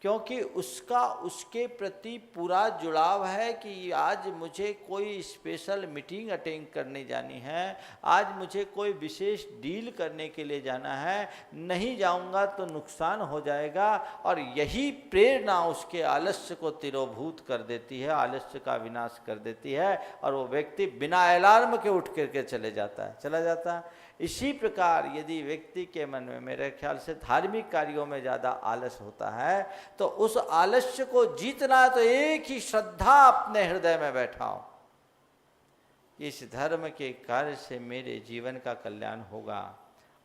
क्योंकि उसका उसके प्रति पूरा जुड़ाव है कि आज मुझे कोई स्पेशल मीटिंग अटेंड करने जानी है, आज मुझे कोई विशेष डील करने के लिए जाना है, नहीं जाऊंगा तो नुकसान हो जाएगा। और यही प्रेरणा उसके आलस्य को तिरोभूत कर देती है, आलस्य का विनाश कर देती है, और वो व्यक्ति बिना अलार्म के उठ करके चला जाता है। इसी प्रकार यदि व्यक्ति के मन में, मेरे ख्याल से धार्मिक कार्यों में ज़्यादा आलस होता है, तो उस आलस्य को जीतना है तो एक ही श्रद्धा अपने हृदय में बैठाओ, इस धर्म के कार्य से मेरे जीवन का कल्याण होगा,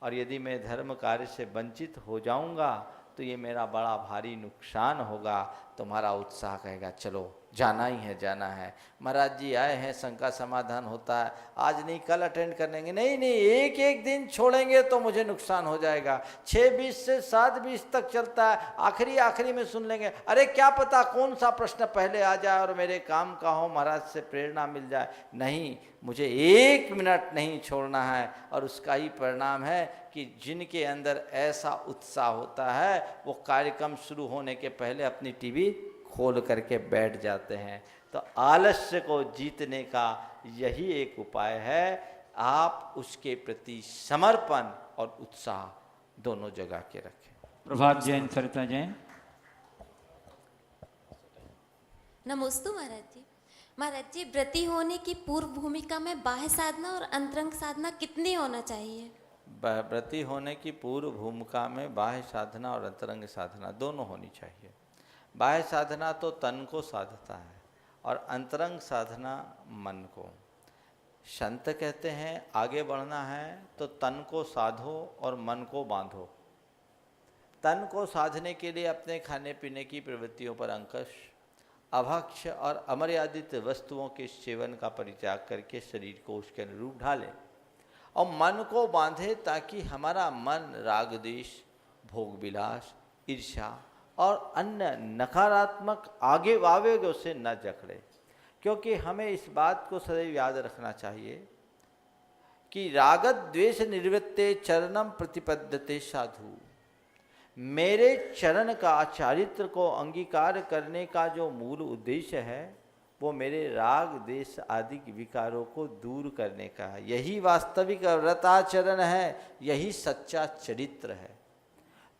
और यदि मैं धर्म कार्य से वंचित हो जाऊंगा तो ये मेरा बड़ा भारी नुकसान होगा। तुम्हारा उत्साह कहेगा चलो जाना ही है, जाना है। महाराज जी आए हैं, शंका समाधान होता है, आज नहीं कल अटेंड कर लेंगे। नहीं नहीं, एक एक दिन छोड़ेंगे तो मुझे नुकसान हो जाएगा। 6:20 से 7:20 तक चलता है, आखिरी में सुन लेंगे। अरे क्या पता कौन सा प्रश्न पहले आ जाए और मेरे काम का हो, महाराज से प्रेरणा मिल जाए। नहीं, मुझे 1 मिनट नहीं छोड़ना है। और उसका ही परिणाम है कि जिनके अंदर ऐसा उत्साह होता है वो कार्यक्रम शुरू होने के पहले अपनी टीवी खोल करके बैठ जाते हैं। तो आलस्य को जीतने का यही एक उपाय है, आप उसके प्रति समर्पण और उत्साह दोनों जगह के रखें। प्रभात जैन, सरिता जैन। नमस्ते महाराज जी। महाराज जी, व्रती होने की पूर्व भूमिका में बाह्य साधना और अंतरंग साधना कितनी होना चाहिए? व्रती होने की पूर्व भूमिका में बाह्य साधना और अंतरंग साधना दोनों होनी चाहिए। बाह्य साधना तो तन को साधता है और अंतरंग साधना मन को। संत कहते हैं आगे बढ़ना है तो तन को साधो और मन को बांधो। तन को साधने के लिए अपने खाने पीने की प्रवृत्तियों पर अंकुश, अभक्ष्य और अमर्यादित वस्तुओं के सेवन का परित्याग करके शरीर को उसके अनुरूप ढालें, और मन को बांधे ताकि हमारा मन राग द्वेष, भोग विलास, ईर्ष्या और अन्य नकारात्मक आगे आवेगों से न जकड़े। क्योंकि हमें इस बात को सदैव याद रखना चाहिए कि रागत द्वेष निवृत्ते चरणम प्रतिपद्यते साधु। मेरे चरण का, चारित्र को अंगीकार करने का जो मूल उद्देश्य है वो मेरे राग द्वेष आदि विकारों को दूर करने का है। यही वास्तविक व्रताचरण है, यही सच्चा चरित्र है।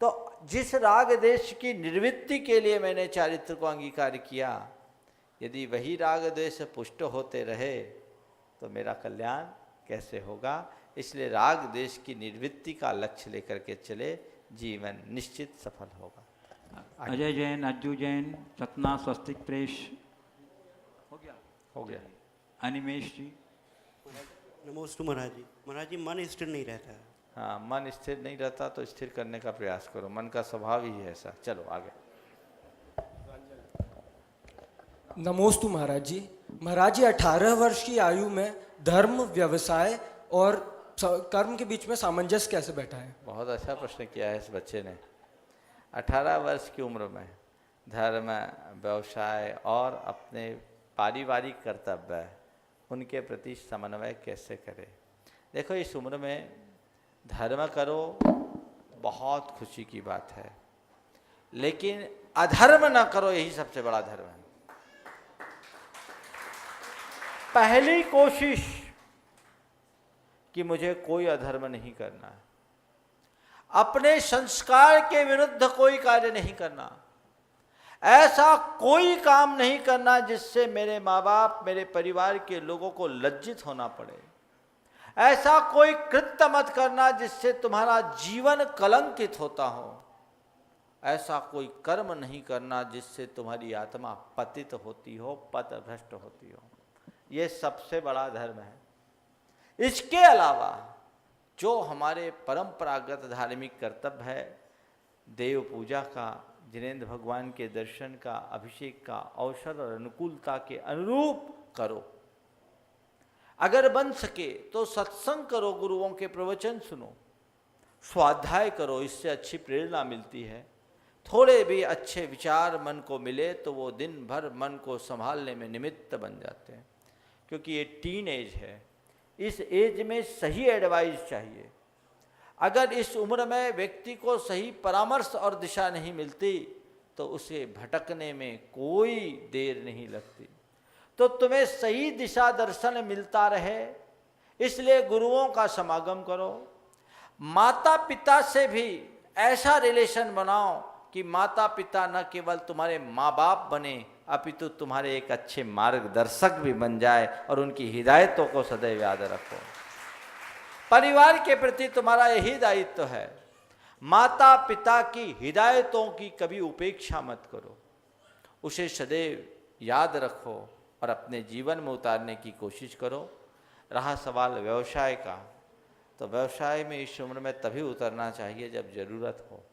तो जिस राग द्वेष की निवृत्ति के लिए मैंने चारित्र को अंगीकार किया, यदि वही राग द्वेष पुष्ट होते रहे तो मेरा कल्याण कैसे होगा। इसलिए राग द्वेष की निवृत्ति का लक्ष्य लेकर के चले, जीवन निश्चित सफल होगा। अजय जैन, अज्जू जैन, सतना, स्वस्तिक प्रेस। हो गया। अनिमेश जी। नमोस्तु महाराज जी। महाराज जी, मन स्थिर नहीं रहता है। हाँ, मन स्थिर नहीं रहता तो स्थिर करने का प्रयास करो। मन का स्वभाव ही है ऐसा। चलो आगे। नमोस्तु महाराज जी। महाराज जी, 18 वर्ष की आयु में धर्म, व्यवसाय और कर्म के बीच में सामंजस्य कैसे बैठा है? बहुत अच्छा प्रश्न किया है इस बच्चे ने। 18 वर्ष की उम्र में धर्म, व्यवसाय और अपने पारिवारिक कर्तव्य, उनके प्रति समन्वय कैसे करें। देखो, इस उम्र में धर्म करो बहुत खुशी की बात है, लेकिन अधर्म न करो, यही सबसे बड़ा धर्म है। पहली कोशिश कि मुझे कोई अधर्म नहीं करना है, अपने संस्कार के विरुद्ध कोई कार्य नहीं करना, ऐसा कोई काम नहीं करना जिससे मेरे माँ बाप, मेरे परिवार के लोगों को लज्जित होना पड़े। ऐसा कोई कृत्य मत करना जिससे तुम्हारा जीवन कलंकित होता हो। ऐसा कोई कर्म नहीं करना जिससे तुम्हारी आत्मा पतित होती हो, पथभ्रष्ट होती हो। ये सबसे बड़ा धर्म है। इसके अलावा जो हमारे परंपरागत धार्मिक कर्तव्य है, देव पूजा का, जिनेंद्र भगवान के दर्शन का, अभिषेक का, अवसर और अनुकूलता के अनुरूप करो। अगर बन सके तो सत्संग करो, गुरुओं के प्रवचन सुनो, स्वाध्याय करो, इससे अच्छी प्रेरणा मिलती है। थोड़े भी अच्छे विचार मन को मिले तो वो दिन भर मन को संभालने में निमित्त बन जाते हैं। क्योंकि ये टीन एज है, इस एज में सही एडवाइस चाहिए। अगर इस उम्र में व्यक्ति को सही परामर्श और दिशा नहीं मिलती तो उसे भटकने में कोई देर नहीं लगती। तो तुम्हें सही दिशा दर्शन मिलता रहे, इसलिए गुरुओं का समागम करो। माता पिता से भी ऐसा रिलेशन बनाओ कि माता पिता न केवल तुम्हारे माँ बाप बने, अपितु तुम्हारे एक अच्छे मार्गदर्शक भी बन जाए और उनकी हिदायतों को सदैव याद रखो। परिवार के प्रति तुम्हारा यही दायित्व है। माता पिता की हिदायतों की कभी उपेक्षा मत करो, उसे सदैव याद रखो और अपने जीवन में उतारने की कोशिश करो। रहा सवाल व्यवसाय का, तो व्यवसाय में इस उम्र में तभी उतरना चाहिए जब ज़रूरत हो।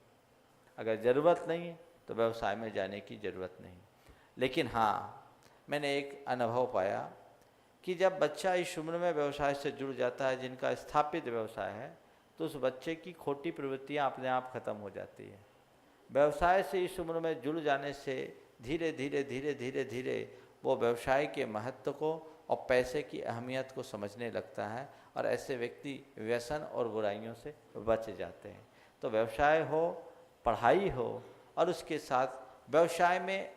अगर ज़रूरत नहीं है तो व्यवसाय में जाने की ज़रूरत नहीं। लेकिन हाँ, मैंने एक अनुभव पाया कि जब बच्चा इस उम्र में व्यवसाय से जुड़ जाता है, जिनका स्थापित व्यवसाय है, तो उस बच्चे की खोटी प्रवृत्तियाँ अपने आप खत्म हो जाती है। व्यवसाय से इस उम्र में जुड़ जाने से धीरे धीरे धीरे धीरे धीरे वो व्यवसाय के महत्व को और पैसे की अहमियत को समझने लगता है, और ऐसे व्यक्ति व्यसन और बुराइयों से बच जाते हैं। तो व्यवसाय हो, पढ़ाई हो, और उसके साथ व्यवसाय में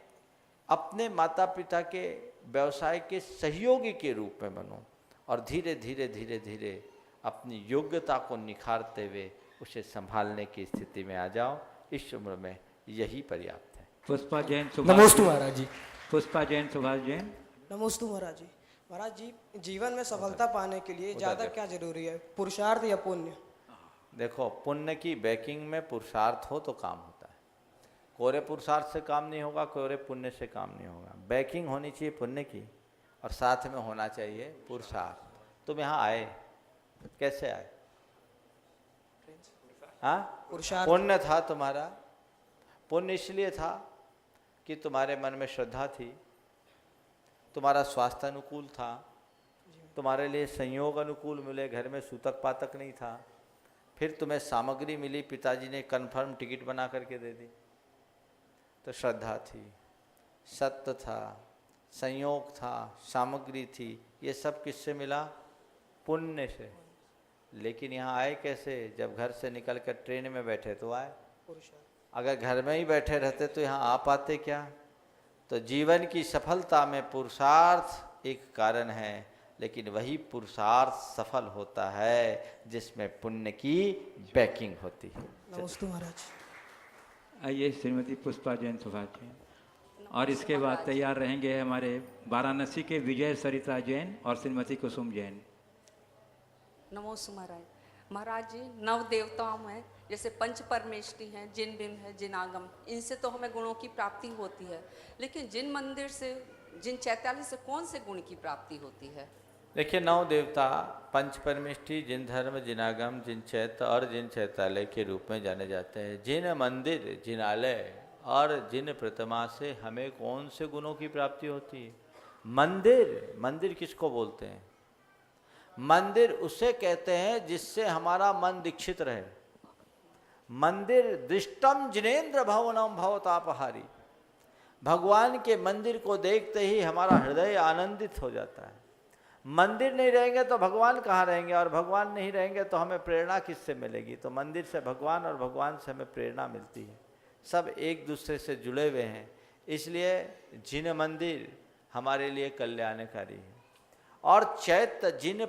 अपने माता पिता के व्यवसाय के सहयोगी के रूप में बनो, और धीरे धीरे धीरे धीरे अपनी योग्यता को निखारते हुए उसे संभालने की स्थिति में आ जाओ। इस उम्र में यही पर्याप्त है। पुष्पा जैन, नमोस्तु महाराज जी। पुष्पा जैन, सुभाष जैन। नमोस्तु महाराज जी। महाराज जी, जीवन में सफलता पाने के लिए ज़्यादा क्या जरूरी है, पुरुषार्थ या पुण्य? देखो, पुण्य की बैकिंग में पुरुषार्थ हो तो काम होता है। कोरे पुरुषार्थ से काम नहीं होगा, कोरे पुण्य से काम नहीं होगा। बैकिंग होनी चाहिए पुण्य की, और साथ में होना चाहिए पुरुषार्थ। तुम यहाँ आए कैसे आए? हाँ, पुण्य था तुम्हारा। पुण्य इसलिए था कि तुम्हारे मन में श्रद्धा थी, तुम्हारा स्वास्थ्य अनुकूल था, तुम्हारे लिए संयोग अनुकूल मिले, घर में सूतक पातक नहीं था, फिर तुम्हें सामग्री मिली, पिताजी ने कन्फर्म टिकट बना करके दे दी, तो श्रद्धा थी, सत्य था, संयोग था, सामग्री थी। ये सब किससे मिला? पुण्य से। लेकिन यहाँ आए कैसे? जब घर से निकल कर ट्रेन में बैठे तो आए। अगर घर में ही बैठे रहते तो यहाँ आ पाते क्या? तो जीवन की सफलता में पुरुषार्थ एक कारण है, लेकिन वही पुरुषार्थ सफल होता है जिसमें पुण्य की बैकिंग होती है। नमस्ते महाराज। आइए श्रीमती पुष्पा जैन, सुभाष जैन, और इसके बाद तैयार रहेंगे हमारे वाराणसी के विजय सरिता जैन और श्रीमती कुसुम जैन। नमोस्तु महाराज। महाराज जी, नव देवताओं में जैसे पंच परमेष्टि हैं, जिन बिंब है, जिन आगम, इनसे तो हमें गुणों की प्राप्ति होती है, लेकिन जिन मंदिर से, जिन चैत्यालय से कौन से गुण की प्राप्ति होती है? देखिए, नौ देवता पंच परमेष्टि, जिन धर्म, जिन आगम, जिन चैत्य और जिन चैत्यालय के रूप में जाने जाते हैं। जिन मंदिर, जिन आलय और जिन प्रतिमा से हमें कौन से गुणों की प्राप्ति होती है? मंदिर, मंदिर किसको बोलते हैं? मंदिर उसे कहते हैं जिससे हमारा मन दीक्षित रहे। मंदिर दृष्टम जिनेन्द्र भवनम भवतापहारी। भगवान के मंदिर को देखते ही हमारा हृदय आनंदित हो जाता है। मंदिर नहीं रहेंगे तो भगवान कहाँ रहेंगे, और भगवान नहीं रहेंगे तो हमें प्रेरणा किससे मिलेगी? तो मंदिर से भगवान और भगवान से हमें प्रेरणा मिलती है। सब एक दूसरे से जुड़े हुए हैं, इसलिए जिन मंदिर हमारे लिए कल्याणकारी है। और चैत्य, जिन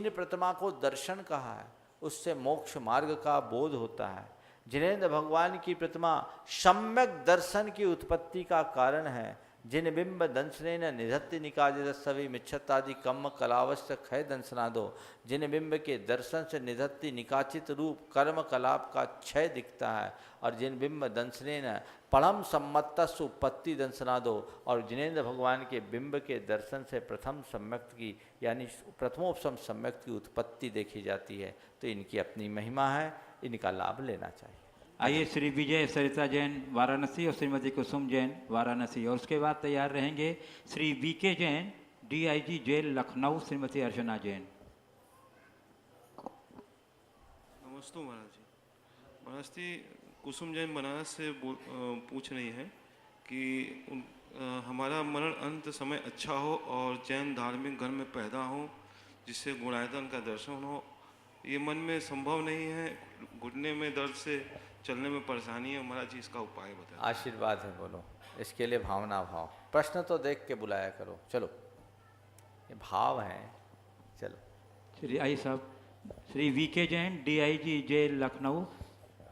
प्रतिमा को दर्शन कहा है, उससे मोक्ष मार्ग का बोध होता है। जिनेन्द्र भगवान की प्रतिमा सम्यक दर्शन की उत्पत्ति का कारण है। जिन बिंब दंशनेन निधत्ति निकाजित सभी मिच्छतादि कम्म कलावश्य खय दंशनादो। जिन बिंब के दर्शन से निधत्ति निकाचित रूप कर्म कलाप का क्षय दिखता है, और जिन बिंब दंशनेन परम सम्मत्त उपत्ति दंशनादो। और जिनेन्द्र भगवान के बिंब के दर्शन से प्रथम सम्यक्त की, यानी प्रथमोपम सम्यक्त की उत्पत्ति देखी जाती है। तो इनकी अपनी महिमा है, इनका लाभ लेना चाहिए। आइए श्री विजय सरिता जैन वाराणसी और श्रीमती कुसुम जैन वाराणसी, और उसके बाद तैयार रहेंगे Shri VK Jain DIG jail Lucknow, Shrimati Archana Jain. नमस्ते महाराज जी। महाराज जी, कुसुम जैन बनारस से पूछ रही हैं कि हमारा मरण अंत समय अच्छा हो और जैन धार्मिक घर में पैदा हो, जिससे गुणायतन का दर्शन हो। ये मन में संभव नहीं है, घुटने में दर्द से चलने में परेशानी है। महाराज जी, इसका उपाय बताएं। आशीर्वाद है, बोलो। इसके लिए भावना भाव, प्रश्न तो देख के बुलाया करो। चलो, ये भाव है। चलो श्री आई साहब, Shri VK Jain DIG jail Lucknow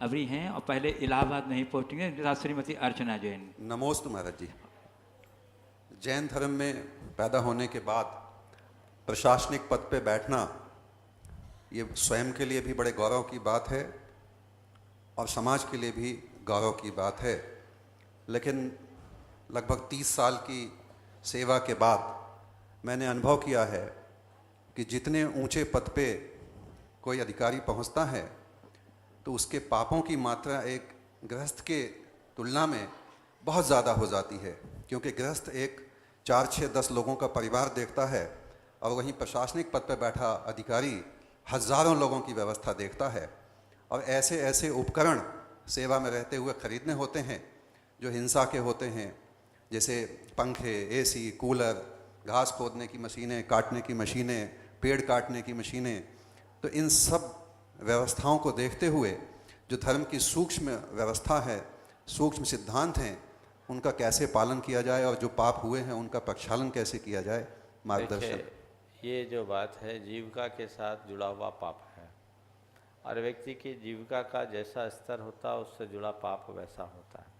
अभी हैं, और पहले इलाहाबाद नहीं पहुँचेंगे। श्रीमती अर्चना जैन। नमोस्तु महाराज जी। जैन धर्म में पैदा होने के बाद प्रशासनिक पद पे बैठना, ये स्वयं के लिए भी बड़े गौरव की बात है और समाज के लिए भी गौरव की बात है। लेकिन लगभग 30 साल की सेवा के बाद मैंने अनुभव किया है कि जितने ऊंचे पद पे कोई अधिकारी पहुंचता है तो उसके पापों की मात्रा एक गृहस्थ के तुलना में बहुत ज़्यादा हो जाती है, क्योंकि गृहस्थ एक 4, 6, 10 लोगों का परिवार देखता है और वहीं प्रशासनिक पद पर बैठा अधिकारी हज़ारों लोगों की व्यवस्था देखता है। और ऐसे ऐसे उपकरण सेवा में रहते हुए खरीदने होते हैं जो हिंसा के होते हैं, जैसे पंखे, एसी, कूलर, घास खोदने की मशीनें, काटने की मशीनें, पेड़ काटने की मशीनें। तो इन सब व्यवस्थाओं को देखते हुए जो धर्म की सूक्ष्म व्यवस्था है, सूक्ष्म सिद्धांत हैं, उनका कैसे पालन किया जाए और जो पाप हुए हैं उनका प्रक्षालन कैसे किया जाए, मार्गदर्शन। देखिए, ये जो बात है जीविका के साथ जुड़ा हुआ पाप है, और व्यक्ति की जीविका का जैसा स्तर होता है उससे जुड़ा पाप वैसा होता है।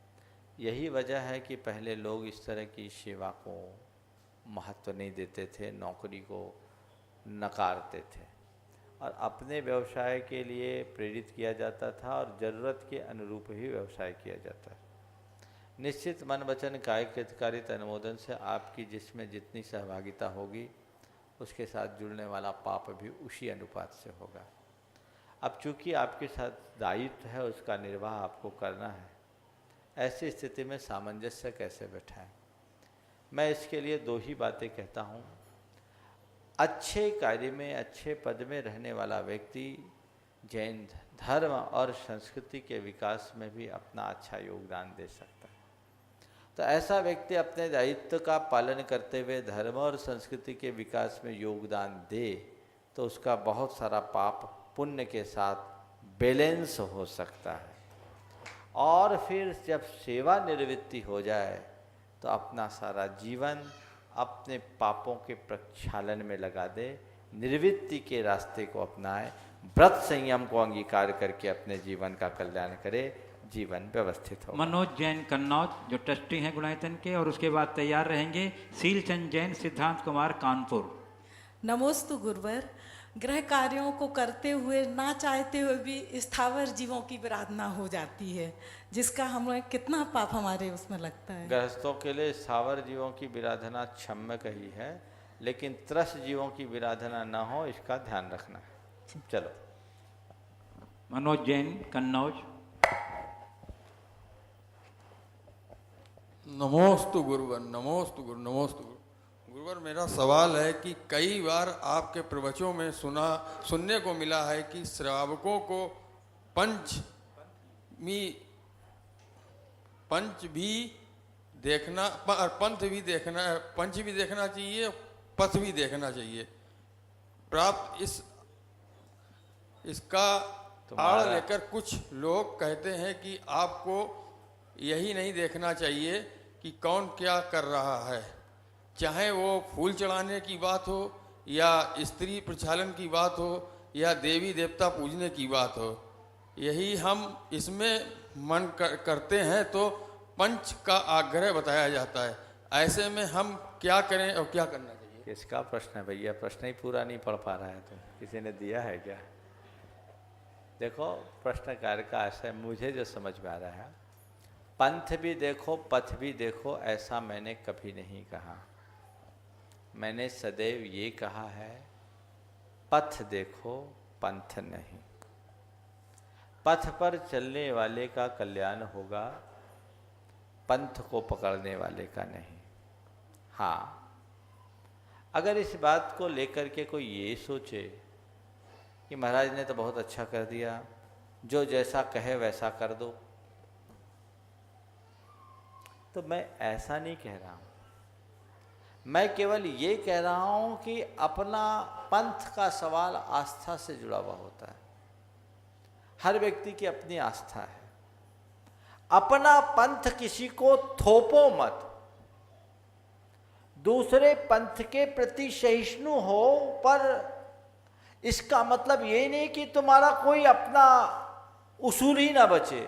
यही वजह है कि पहले लोग इस तरह की सेवा को महत्व नहीं देते थे, नौकरी को नकारते थे और अपने व्यवसाय के लिए प्रेरित किया जाता था और ज़रूरत के अनुरूप ही व्यवसाय किया जाता है। निश्चित मन वचन कायिक हितकारित अनुमोदन से आपकी जिसमें जितनी सहभागिता होगी उसके साथ जुड़ने वाला पाप भी उसी अनुपात से होगा। अब चूंकि आपके साथ दायित्व है, उसका निर्वाह आपको करना है, ऐसी स्थिति में सामंजस्य कैसे बैठाएं? मैं इसके लिए 2 ही बातें कहता हूँ। अच्छे कार्य में, अच्छे पद में रहने वाला व्यक्ति जैन धर्म और संस्कृति के विकास में भी अपना अच्छा योगदान दे सकता है। तो ऐसा व्यक्ति अपने दायित्व का पालन करते हुए धर्म और संस्कृति के विकास में योगदान दे तो उसका बहुत सारा पाप पुण्य के साथ बैलेंस हो सकता है। और फिर जब सेवा निवृत्ति हो जाए तो अपना सारा जीवन अपने पापों के प्रक्षालन में लगा दे, निवृत्ति के रास्ते को अपनाए, व्रत संयम को अंगीकार करके अपने जीवन का कल्याण करे, जीवन व्यवस्थित हो। मनोज जैन कन्नौज जो ट्रस्टी हैं गुणायतन के, और उसके बाद तैयार रहेंगे सीलचंद जैन, सिद्धांत कुमार कानपुर। नमोस्तु गुरुवर। गृह कार्यों को करते हुए ना चाहते हुए भी स्थावर जीवों की विराधना हो जाती है, जिसका हमें कितना पाप हमारे उसमें लगता है। गृहस्थों के लिए स्थावर जीवों की विराधना क्षम्य कही है, लेकिन त्रस जीवों की विराधना न हो इसका ध्यान रखना है। चलो। मनोज जैन कन्नौज। नमोस्तु गुरुवर, नमोस्तु गुरु, नमोस्तु गुरु। गुरुवर, मेरा सवाल है कि कई बार आपके प्रवचनों में सुनने को मिला है कि श्रावकों को पंच भी देखना, पंथ भी देखना, पंच भी देखना चाहिए, पथ भी देखना चाहिए। प्राप्त इसका आड़ लेकर कुछ लोग कहते हैं कि आपको यही नहीं देखना चाहिए कि कौन क्या कर रहा है, चाहे वो फूल चढ़ाने की बात हो या स्त्री प्रक्षालन की बात हो या देवी देवता पूजने की बात हो। यही हम इसमें मन करते हैं तो पंच का आग्रह बताया जाता है। ऐसे में हम क्या करें और क्या करना चाहिए? किसका प्रश्न है भैया? प्रश्न ही पूरा नहीं पढ़ पा रहा है तो किसी ने दिया है क्या? देखो, प्रश्नकार का ऐसा है, मुझे जो समझ में आ रहा है, पंथ भी देखो पथ भी देखो ऐसा मैंने कभी नहीं कहा। मैंने सदैव ये कहा है, पथ देखो पंथ नहीं। पथ पर चलने वाले का कल्याण होगा, पंथ को पकड़ने वाले का नहीं। हाँ, अगर इस बात को लेकर के कोई ये सोचे कि महाराज ने तो बहुत अच्छा कर दिया, जो जैसा कहे वैसा कर दो, तो मैं ऐसा नहीं कह रहा हूँ। मैं केवल ये कह रहा हूँ कि अपना पंथ का सवाल आस्था से जुड़ा हुआ होता है। हर व्यक्ति की अपनी आस्था है। अपना पंथ किसी को थोपो मत। दूसरे पंथ के प्रति सहिष्णु हो, पर इसका मतलब ये नहीं कि तुम्हारा कोई अपना उसूल ही ना बचे।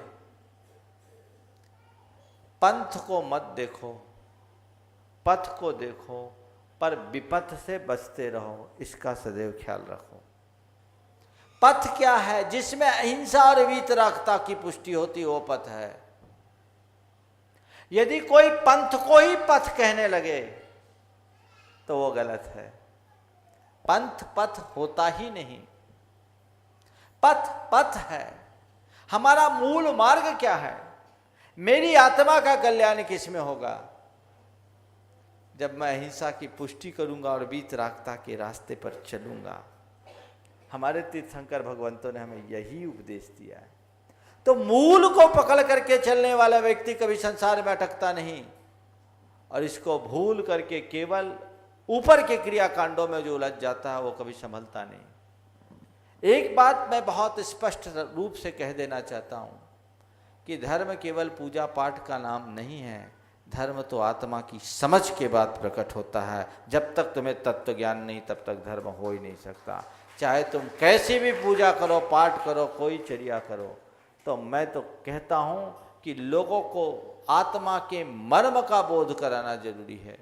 पंथ को मत देखो, पथ को देखो, पर विपथ से बचते रहो, इसका सदैव ख्याल रखो। पथ क्या है? जिसमें अहिंसा और वीतरागता की पुष्टि होती, वो पथ है। यदि कोई पंथ को ही पथ कहने लगे तो वो गलत है। पंथ पथ होता ही नहीं, पथ पथ है। हमारा मूल मार्ग क्या है? मेरी आत्मा का कल्याण किस में होगा? जब मैं अहिंसा की पुष्टि करूंगा और वीतरागता के रास्ते पर चलूंगा। हमारे तीर्थंकर भगवंतों ने हमें यही उपदेश दिया है। तो मूल को पकड़ करके चलने वाला व्यक्ति कभी संसार में अटकता नहीं, और इसको भूल करके केवल ऊपर के क्रियाकांडों में जो उलझ जाता है वो कभी संभलता नहीं। एक बात मैं बहुत स्पष्ट रूप से कह देना चाहता हूं कि धर्म केवल पूजा पाठ का नाम नहीं है। धर्म तो आत्मा की समझ के बाद प्रकट होता है। जब तक तुम्हें तत्व ज्ञान नहीं तब तक धर्म हो ही नहीं सकता। चाहे तुम कैसी भी पूजा करो, पाठ करो, कोई चर्या करो, तो मैं तो कहता हूं कि लोगों को आत्मा के मर्म का बोध कराना जरूरी है।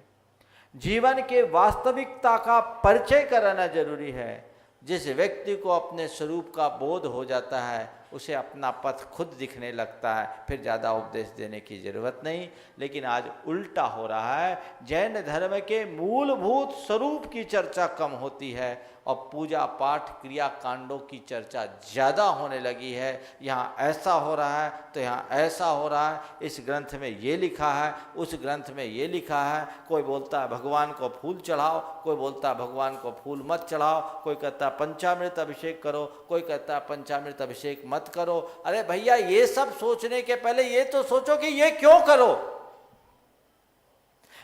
जीवन के वास्तविकता का परिचय कराना जरूरी है। जिस व्यक्ति को अपने स्वरूप का बोध हो जाता है उसे अपना पथ खुद दिखने लगता है, फिर ज़्यादा उपदेश देने की जरूरत नहीं। लेकिन आज उल्टा हो रहा है। जैन धर्म के मूलभूत स्वरूप की चर्चा कम होती है और पूजा पाठ क्रिया कांडों की चर्चा ज़्यादा होने लगी है। यहाँ ऐसा हो रहा है तो यहाँ ऐसा हो रहा है, इस ग्रंथ में ये लिखा है, उस ग्रंथ में ये लिखा है। कोई बोलता है भगवान को फूल चढ़ाओ, कोई बोलता है भगवान को फूल मत चढ़ाओ, कोई कहता है पंचामृत अभिषेक करो, कोई कहता है पंचामृत अभिषेक मत करो। अरे भैया, ये सब सोचने के पहले ये तो सोचो कि ये क्यों करो,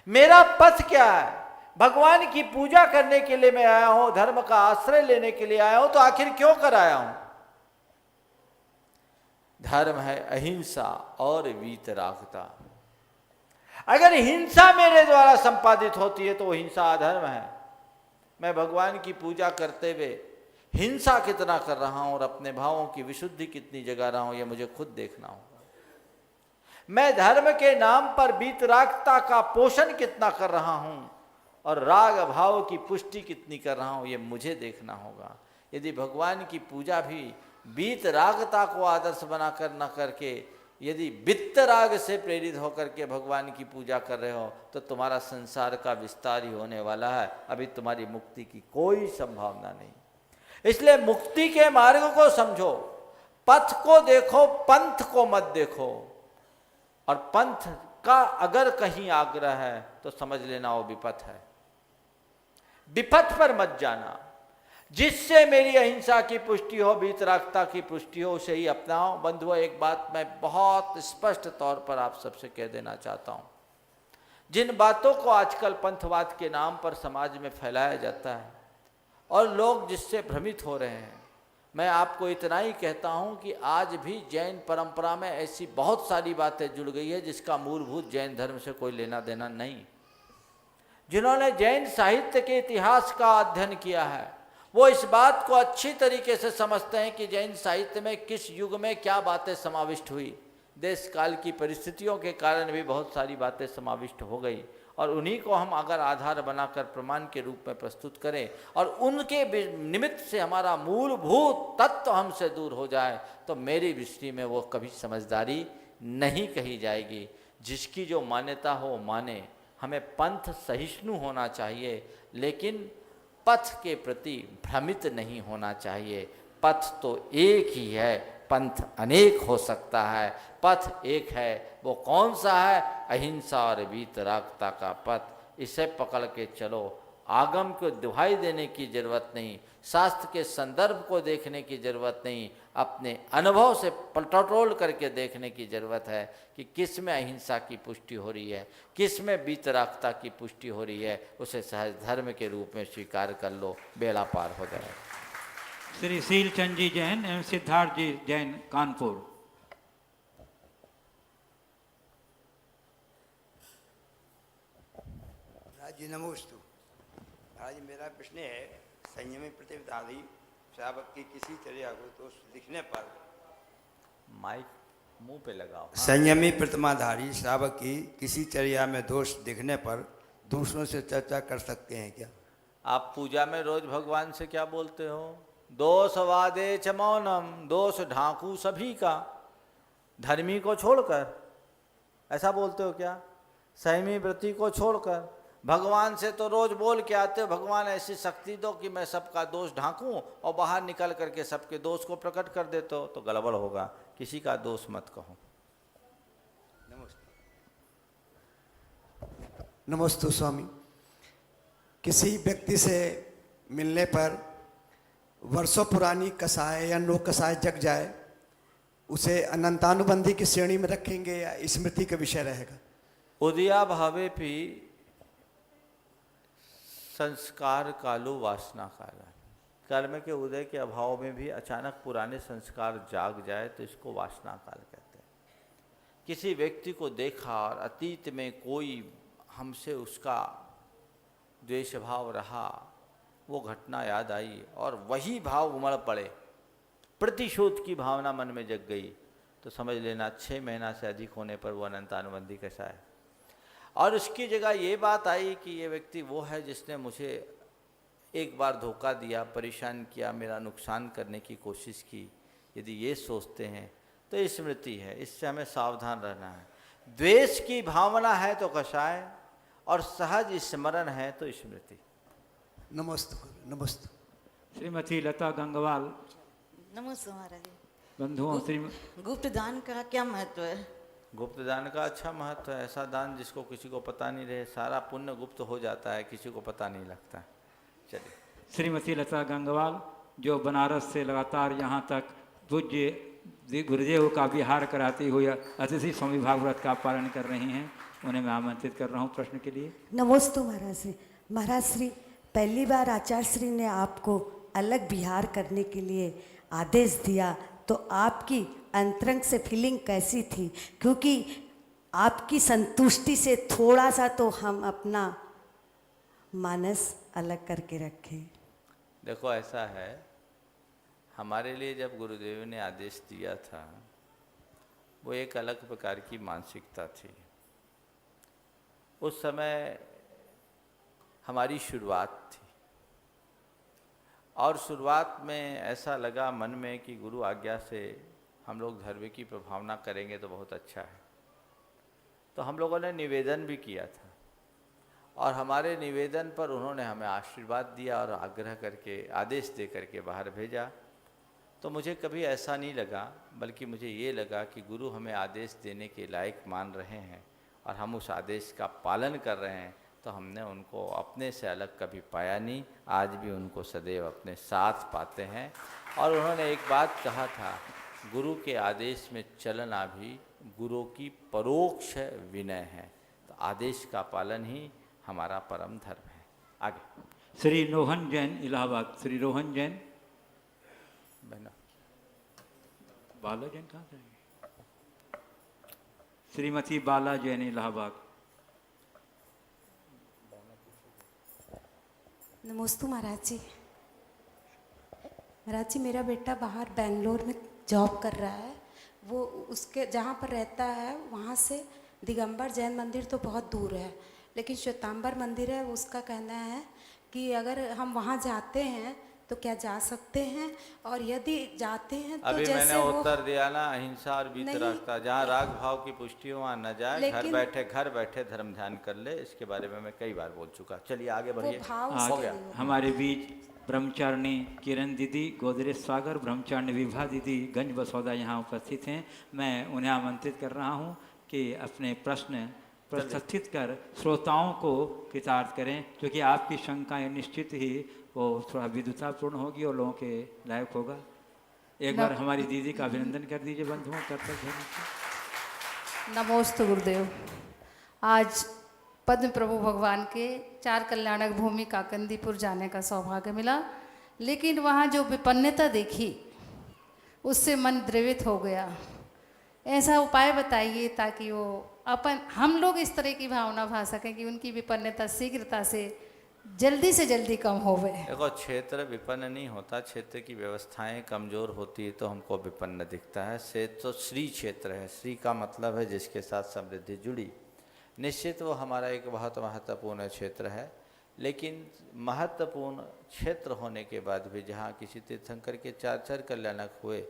मेरा पथ क्या है। भगवान की पूजा करने के लिए मैं आया हूं, धर्म का आश्रय लेने के लिए आया हूं, तो आखिर क्यों कर आया हूं? धर्म है अहिंसा और वीतरागता। अगर हिंसा मेरे द्वारा संपादित होती है तो हिंसा अधर्म है। मैं भगवान की पूजा करते हुए हिंसा कितना कर रहा हूं और अपने भावों की विशुद्धि कितनी जगा रहा हूं, यह मुझे खुद देखना होगा। मैं धर्म के नाम पर वीतरागता का पोषण कितना कर रहा हूं और राग भाव की पुष्टि कितनी कर रहा हूं, ये मुझे देखना होगा। यदि भगवान की पूजा भी वीतरागता को आदर्श बनाकर न करके यदि वित्त राग से प्रेरित होकर के भगवान की पूजा कर रहे हो तो तुम्हारा संसार का विस्तार ही होने वाला है। अभी तुम्हारी मुक्ति की कोई संभावना नहीं। इसलिए मुक्ति के मार्ग को समझो, पथ को देखो, पंथ को मत देखो। और पंथ का अगर कहीं आग्रह है तो समझ लेना वो विपथ है। विपथ पर मत जाना। जिससे मेरी अहिंसा की पुष्टि हो, वीतरागता की पुष्टि हो, उसे ही अपनाओ। बंधुओं, एक बात मैं बहुत स्पष्ट तौर पर आप सबसे कह देना चाहता हूं। जिन बातों को आजकल पंथवाद के नाम पर समाज में फैलाया जाता है और लोग जिससे भ्रमित हो रहे हैं, मैं आपको इतना ही कहता हूं कि आज भी जैन परंपरा में ऐसी बहुत सारी बातें जुड़ गई है जिसका मूलभूत जैन धर्म से कोई लेना देना नहीं। जिन्होंने जैन साहित्य के इतिहास का अध्ययन किया है वो इस बात को अच्छी तरीके से समझते हैं कि जैन साहित्य में किस युग में क्या बातें समाविष्ट हुई। देश काल की परिस्थितियों के कारण भी बहुत सारी बातें समाविष्ट हो गई और उन्हीं को हम अगर आधार बनाकर प्रमाण के रूप में प्रस्तुत करें और उनके निमित्त से हमारा मूलभूत तत्व हमसे दूर हो जाए तो मेरी दृष्टि में वो कभी समझदारी नहीं कही जाएगी। जिसकी जो मान्यता हो माने। हमें पंथ सहिष्णु होना चाहिए लेकिन पथ के प्रति भ्रमित नहीं होना चाहिए। पथ तो एक ही है, पंथ अनेक हो सकता है। पथ एक है, वो कौन सा है? अहिंसा और वीतरागता का पथ। इसे पकड़ के चलो। आगम को दुहाई देने की जरूरत नहीं, शास्त्र के संदर्भ को देखने की जरूरत नहीं, अपने अनुभव से टटोल करके देखने की जरूरत है कि किस में अहिंसा की पुष्टि हो रही है, किस में वीतरागता की पुष्टि हो रही है। उसे सहज धर्म के रूप में स्वीकार कर लो, बेड़ा पार हो जाए। श्री शीलचंद जी जैन एवं सिद्धार्थ जी जैन, कानपुर। जी नमोस्तु। आज मेरा प्रश्न है, संयमी प्रतिपदारी श्रावक की किसी चर्या को दोष दिखने पर, माइक मुंह पे लगाओ। संयमी प्रतिमाधारी श्रावक की किसी चर्या में दोष दिखने पर दूसरों से चर्चा कर सकते हैं क्या? आप पूजा में रोज भगवान से क्या बोलते हो? दोष वादे च मौनम, दोष ढांकू सभी का, धर्मी को छोड़कर। ऐसा बोलते हो क्या? संयमी व्रती को छोड़कर, भगवान से तो रोज बोल के आते हो, भगवान ऐसी शक्ति दो कि मैं सबका दोष ढांकूं, और बाहर निकल करके सबके दोष को प्रकट कर देते हो, तो गड़बड़ होगा। किसी का दोष मत कहो। नमस्ते स्वामी। किसी व्यक्ति से मिलने पर वर्षों पुरानी कसाय या नो कसाय जग जाए, उसे अनंतानुबंधी की श्रेणी में रखेंगे या स्मृति का विषय रहेगा? उदया भावे भी संस्कार कालो वासना काला। कर्म के उदय के अभाव में भी अचानक पुराने संस्कार जाग जाए तो इसको वासना काल कहते हैं। किसी व्यक्ति को देखा और अतीत में कोई हमसे उसका द्वेष भाव रहा, वो घटना याद आई और वही भाव उमड़ पड़े, प्रतिशोध की भावना मन में जग गई, तो समझ लेना 6 महीना से अधिक होने पर वो अनंतानुबंधी कैसा है। और उसकी जगह ये बात आई कि ये व्यक्ति वो है जिसने मुझे एक बार धोखा दिया, परेशान किया, मेरा नुकसान करने की कोशिश की। यदि ये सोचते हैं तो ये स्मृति है, इससे हमें सावधान रहना है। द्वेष की भावना है तो कषाय और सहज स्मरण है तो स्मृति। नमस्ते नमस्ते। श्रीमती लता गंगवाल। नमस्ते महाराज जी। बंधुओं, गुप्त दान का क्या महत्व है? गुप्त दान का अच्छा महत्व है। ऐसा दान जिसको किसी को पता नहीं रहे, सारा पुण्य गुप्त हो जाता है, किसी को पता नहीं लगता। चलिए। श्रीमती लता गंगवाल जो बनारस से लगातार यहाँ तक पूज्य गुरुदेव का विहार कराती हुई अतिथि स्वामी भागवत का पालन कर रही हैं, उन्हें मैं आमंत्रित कर रहा हूँ प्रश्न के लिए। नमस्ते महाराज श्री। महाराज श्री, पहली बार आचार्य श्री ने आपको अलग विहार करने के लिए आदेश दिया तो आपकी अंतरंग से फीलिंग कैसी थी? क्योंकि आपकी संतुष्टि से थोड़ा सा तो हम अपना मानस अलग करके रखें। देखो ऐसा है, हमारे लिए जब गुरुदेव ने आदेश दिया था वो एक अलग प्रकार की मानसिकता थी। उस समय हमारी शुरुआत थी और शुरुआत में ऐसा लगा मन में कि गुरु आज्ञा से हम लोग धर्म की प्रभावना करेंगे तो बहुत अच्छा है। तो हम लोगों ने निवेदन भी किया था और हमारे निवेदन पर उन्होंने हमें आशीर्वाद दिया और आग्रह करके आदेश दे करके बाहर भेजा। तो मुझे कभी ऐसा नहीं लगा, बल्कि मुझे ये लगा कि गुरु हमें आदेश देने के लायक मान रहे हैं और हम उस आदेश का पालन कर रहे हैं, तो हमने उनको अपने से अलग कभी पाया नहीं। आज भी उनको सदैव अपने साथ पाते हैं। और उन्होंने एक बात कहा था, गुरु के आदेश में चलना भी गुरु की परोक्ष विनय है। तो आदेश का पालन ही हमारा परम धर्म है। आगे। श्री रोहन जैन इलाहाबाद। श्री रोहन जैन। बहना बाला जैन कहाँ से? श्रीमती बाला जैन इलाहाबाद। नमस्ते महाराज जी। महाराज जी, मेरा बेटा बाहर बेंगलोर में जॉब कर रहा है। वो उसके जहाँ पर रहता है वहाँ से दिगंबर जैन मंदिर तो बहुत दूर है, लेकिन श्वेतांबर मंदिर है। उसका कहना है कि अगर हम वहाँ जाते हैं तो क्या जा सकते हैं, और यदि जाते हैं तो अभी जैसे मैंने उत्तर दिया ना, अहिंसा और वीतरागता। जहाँ राग भाव की पुष्टि हो वहाँ न जाए। घर बैठे धर्म ध्यान कर ले। इसके बारे में मैं कई बार बोल चुका। चलिए आगे बढ़िए। हो गया। हमारे बीच ब्रह्मचारिणी किरण दीदी, गोदरेज सागर, ब्रह्मचारिणी विभा दीदी गंज बसौदा यहाँ उपस्थित हैं। मैं उन्हें आमंत्रित कर रहा हूँ कि अपने प्रश्न प्रस्तुत कर श्रोताओं को कृतार्थ करें, क्योंकि आपकी शंकाएं निश्चित ही वो थोड़ा विद्वतापूर्ण होगी और लोगों के लायक होगा। एक बार हमारी दीदी का अभिनंदन कर दीजिए बंधुओं। नमोस्तु गुरुदेव। आज पद्म प्रभु भगवान के 4 कल्याणक भूमि काकंदीपुर जाने का सौभाग्य मिला, लेकिन वहाँ जो विपन्नता देखी उससे मन द्रवित हो गया। ऐसा उपाय बताइए ताकि वो हम लोग इस तरह की भावना भा सकें कि उनकी विपन्नता शीघ्रता से जल्दी कम होवे। देखो, क्षेत्र विपन्न नहीं होता, क्षेत्र की व्यवस्थाएं कमजोर होती है तो हमको विपन्न दिखता है। क्षेत्र तो श्री क्षेत्र है। श्री का मतलब है जिसके साथ समृद्धि जुड़ी। निश्चित वो हमारा एक बहुत महत्वपूर्ण क्षेत्र है, लेकिन महत्वपूर्ण क्षेत्र होने के बाद भी जहाँ किसी तीर्थंकर के 4 कल्याणक हुए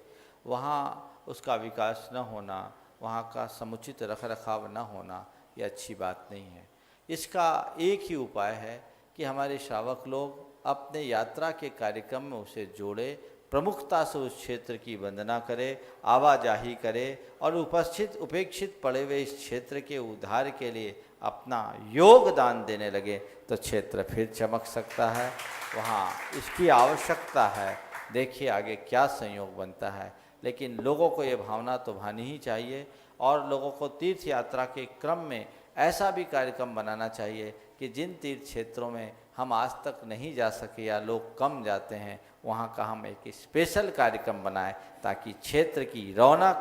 वहाँ उसका विकास न होना, वहाँ का समुचित रख रखाव न होना, ये अच्छी बात नहीं है। इसका एक ही उपाय है कि हमारे श्रावक लोग अपने यात्रा के कार्यक्रम में उसे जोड़े, प्रमुखता से उस क्षेत्र की वंदना करे, आवाजाही करे और उपेक्षित पड़े हुए इस क्षेत्र के उद्धार के लिए अपना योगदान देने लगे तो क्षेत्र फिर चमक सकता है। वहाँ इसकी आवश्यकता है। देखिए आगे क्या संयोग बनता है। लेकिन लोगों को ये भावना तो भानी ही चाहिए और लोगों को तीर्थ यात्रा के क्रम में ऐसा भी कार्यक्रम बनाना चाहिए कि जिन तीर्थ क्षेत्रों में हम आज तक नहीं जा सके या लोग कम जाते हैं, वहाँ का हम एक स्पेशल कार्यक्रम बनाएं ताकि क्षेत्र की रौनक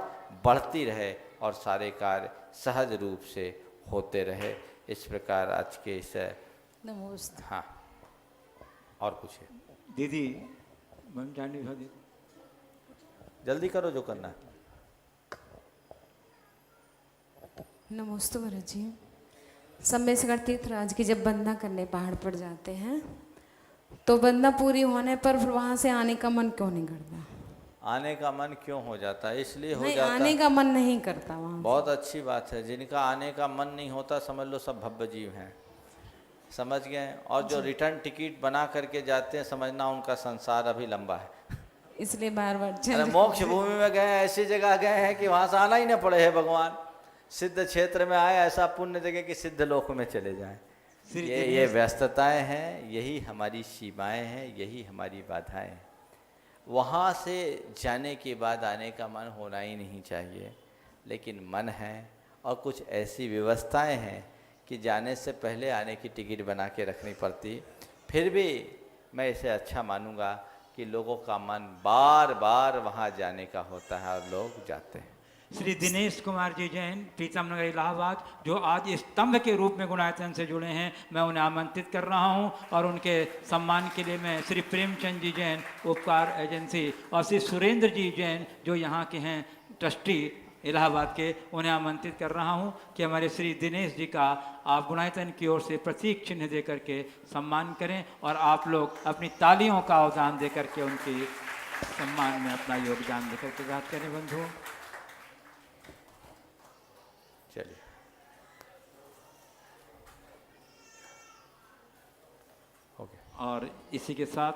बढ़ती रहे और सारे कार्य सहज रूप से होते रहे। इस प्रकार आज के इस नमस्ते। हाँ, और कुछ है दीदी जानी दीदी, जल्दी करो जो करना है। नमस्ते महाराज जी। सम्मेशगढ़ तीर्थराज की जब वंदना करने पहाड़ पर जाते हैं तो वंदना पूरी होने पर फिर वहाँ से आने का मन क्यों नहीं करता? आने का मन क्यों हो जाता है? इसलिए हो नहीं, जाता आने का मन नहीं करता वहाँ। बहुत अच्छी बात है। जिनका आने का मन नहीं होता समझ लो सब भव्य जीव हैं, समझ गए। और जो रिटर्न टिकट बना करके जाते हैं समझना उनका संसार अभी लंबा है। इसलिए बार बार अरे मोक्ष भूमि में गए, ऐसी जगह गए हैं कि वहाँ से आना ही न पड़े है भगवान। सिद्ध क्षेत्र में आए, ऐसा पुण्य जगह कि सिद्ध लोक में चले जाएं। ये व्यस्तताएं हैं, यही हमारी सीमाएं हैं, यही हमारी बाधाएं हैं। वहाँ से जाने के बाद आने का मन होना ही नहीं चाहिए, लेकिन मन है और कुछ ऐसी व्यवस्थाएं हैं कि जाने से पहले आने की टिकट बना के रखनी पड़ती। फिर भी मैं इसे अच्छा मानूंगा कि लोगों का मन बार बार वहाँ जाने का होता है और लोग जाते हैं। श्री दिनेश कुमार जी जैन, पीतम नगर इलाहाबाद, जो आज स्तंभ के रूप में गुणायतन से जुड़े हैं, मैं उन्हें आमंत्रित कर रहा हूं और उनके सम्मान के लिए मैं श्री प्रेमचंद जी जैन उपकार एजेंसी और श्री सुरेंद्र जी जैन जो यहाँ के हैं ट्रस्टी इलाहाबाद के, उन्हें आमंत्रित कर रहा हूं कि हमारे श्री दिनेश जी का आप गुणायतन की ओर से प्रतीक चिन्ह दे करके सम्मान करें और आप लोग अपनी तालियों का अवदान दे करके उनके सम्मान में अपना योगदान दे करके बात करें। बंधुओं चलिए, और इसी के साथ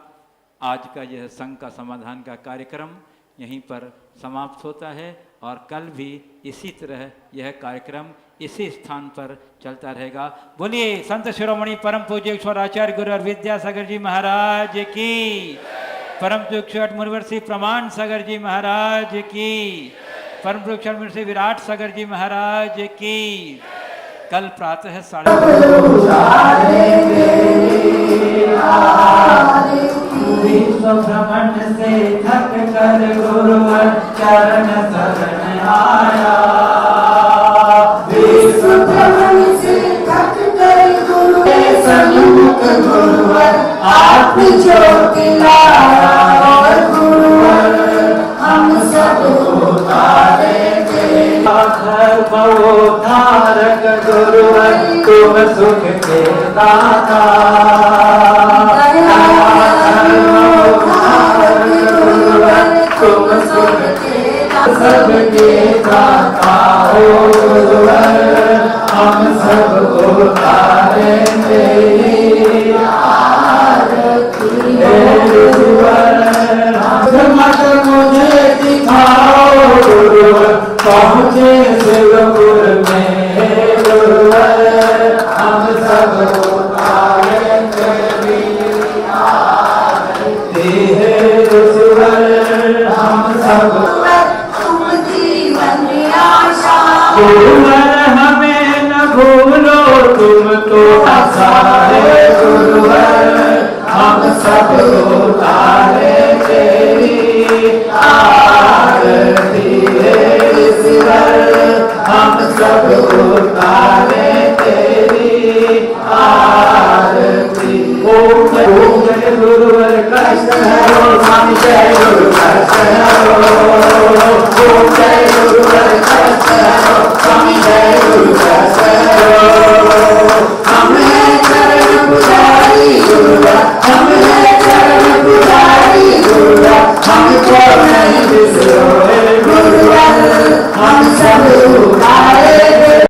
आज का यह संघ का समाधान का कार्यक्रम यहीं पर समाप्त होता है और कल भी इसी तरह यह कार्यक्रम इसी स्थान पर चलता रहेगा। बोलिए संत शिरोमणि परम पूज्य ईश्वराचार्य गुरु और विद्यासागर जी महाराज की, परम पूज्य मुनिवर्षि प्रमाण सागर जी महाराज की, परम पूज्य मुनिवर्षि विराट सागर जी महाराज की। कल प्रातः 'भ्रमण से थक कर गुरुवर चरण शरण आया'। विश्व भ्रमण से थक कर गुरु के सन्मुख गुरुवर आप ज्योति लाया और गुरुवर हम सब उतारेंगे। धारक गुरुवर तुम सुख के दाता, तुम सबके दाता हो गुरुवर, हम सब उतारेंगे आरती गुरुवर। मत मुझे दिखाओ गुरुवर, पहुँचे शिवपुर में गुरुवर, हम सब उतारेंगे आरती गुरुवर। हम सब तुम जीवन आशा गुरुवर, हमें न भूलो तुम तो आशा है गुरुवर, हम सब उतारे तेरी आरती।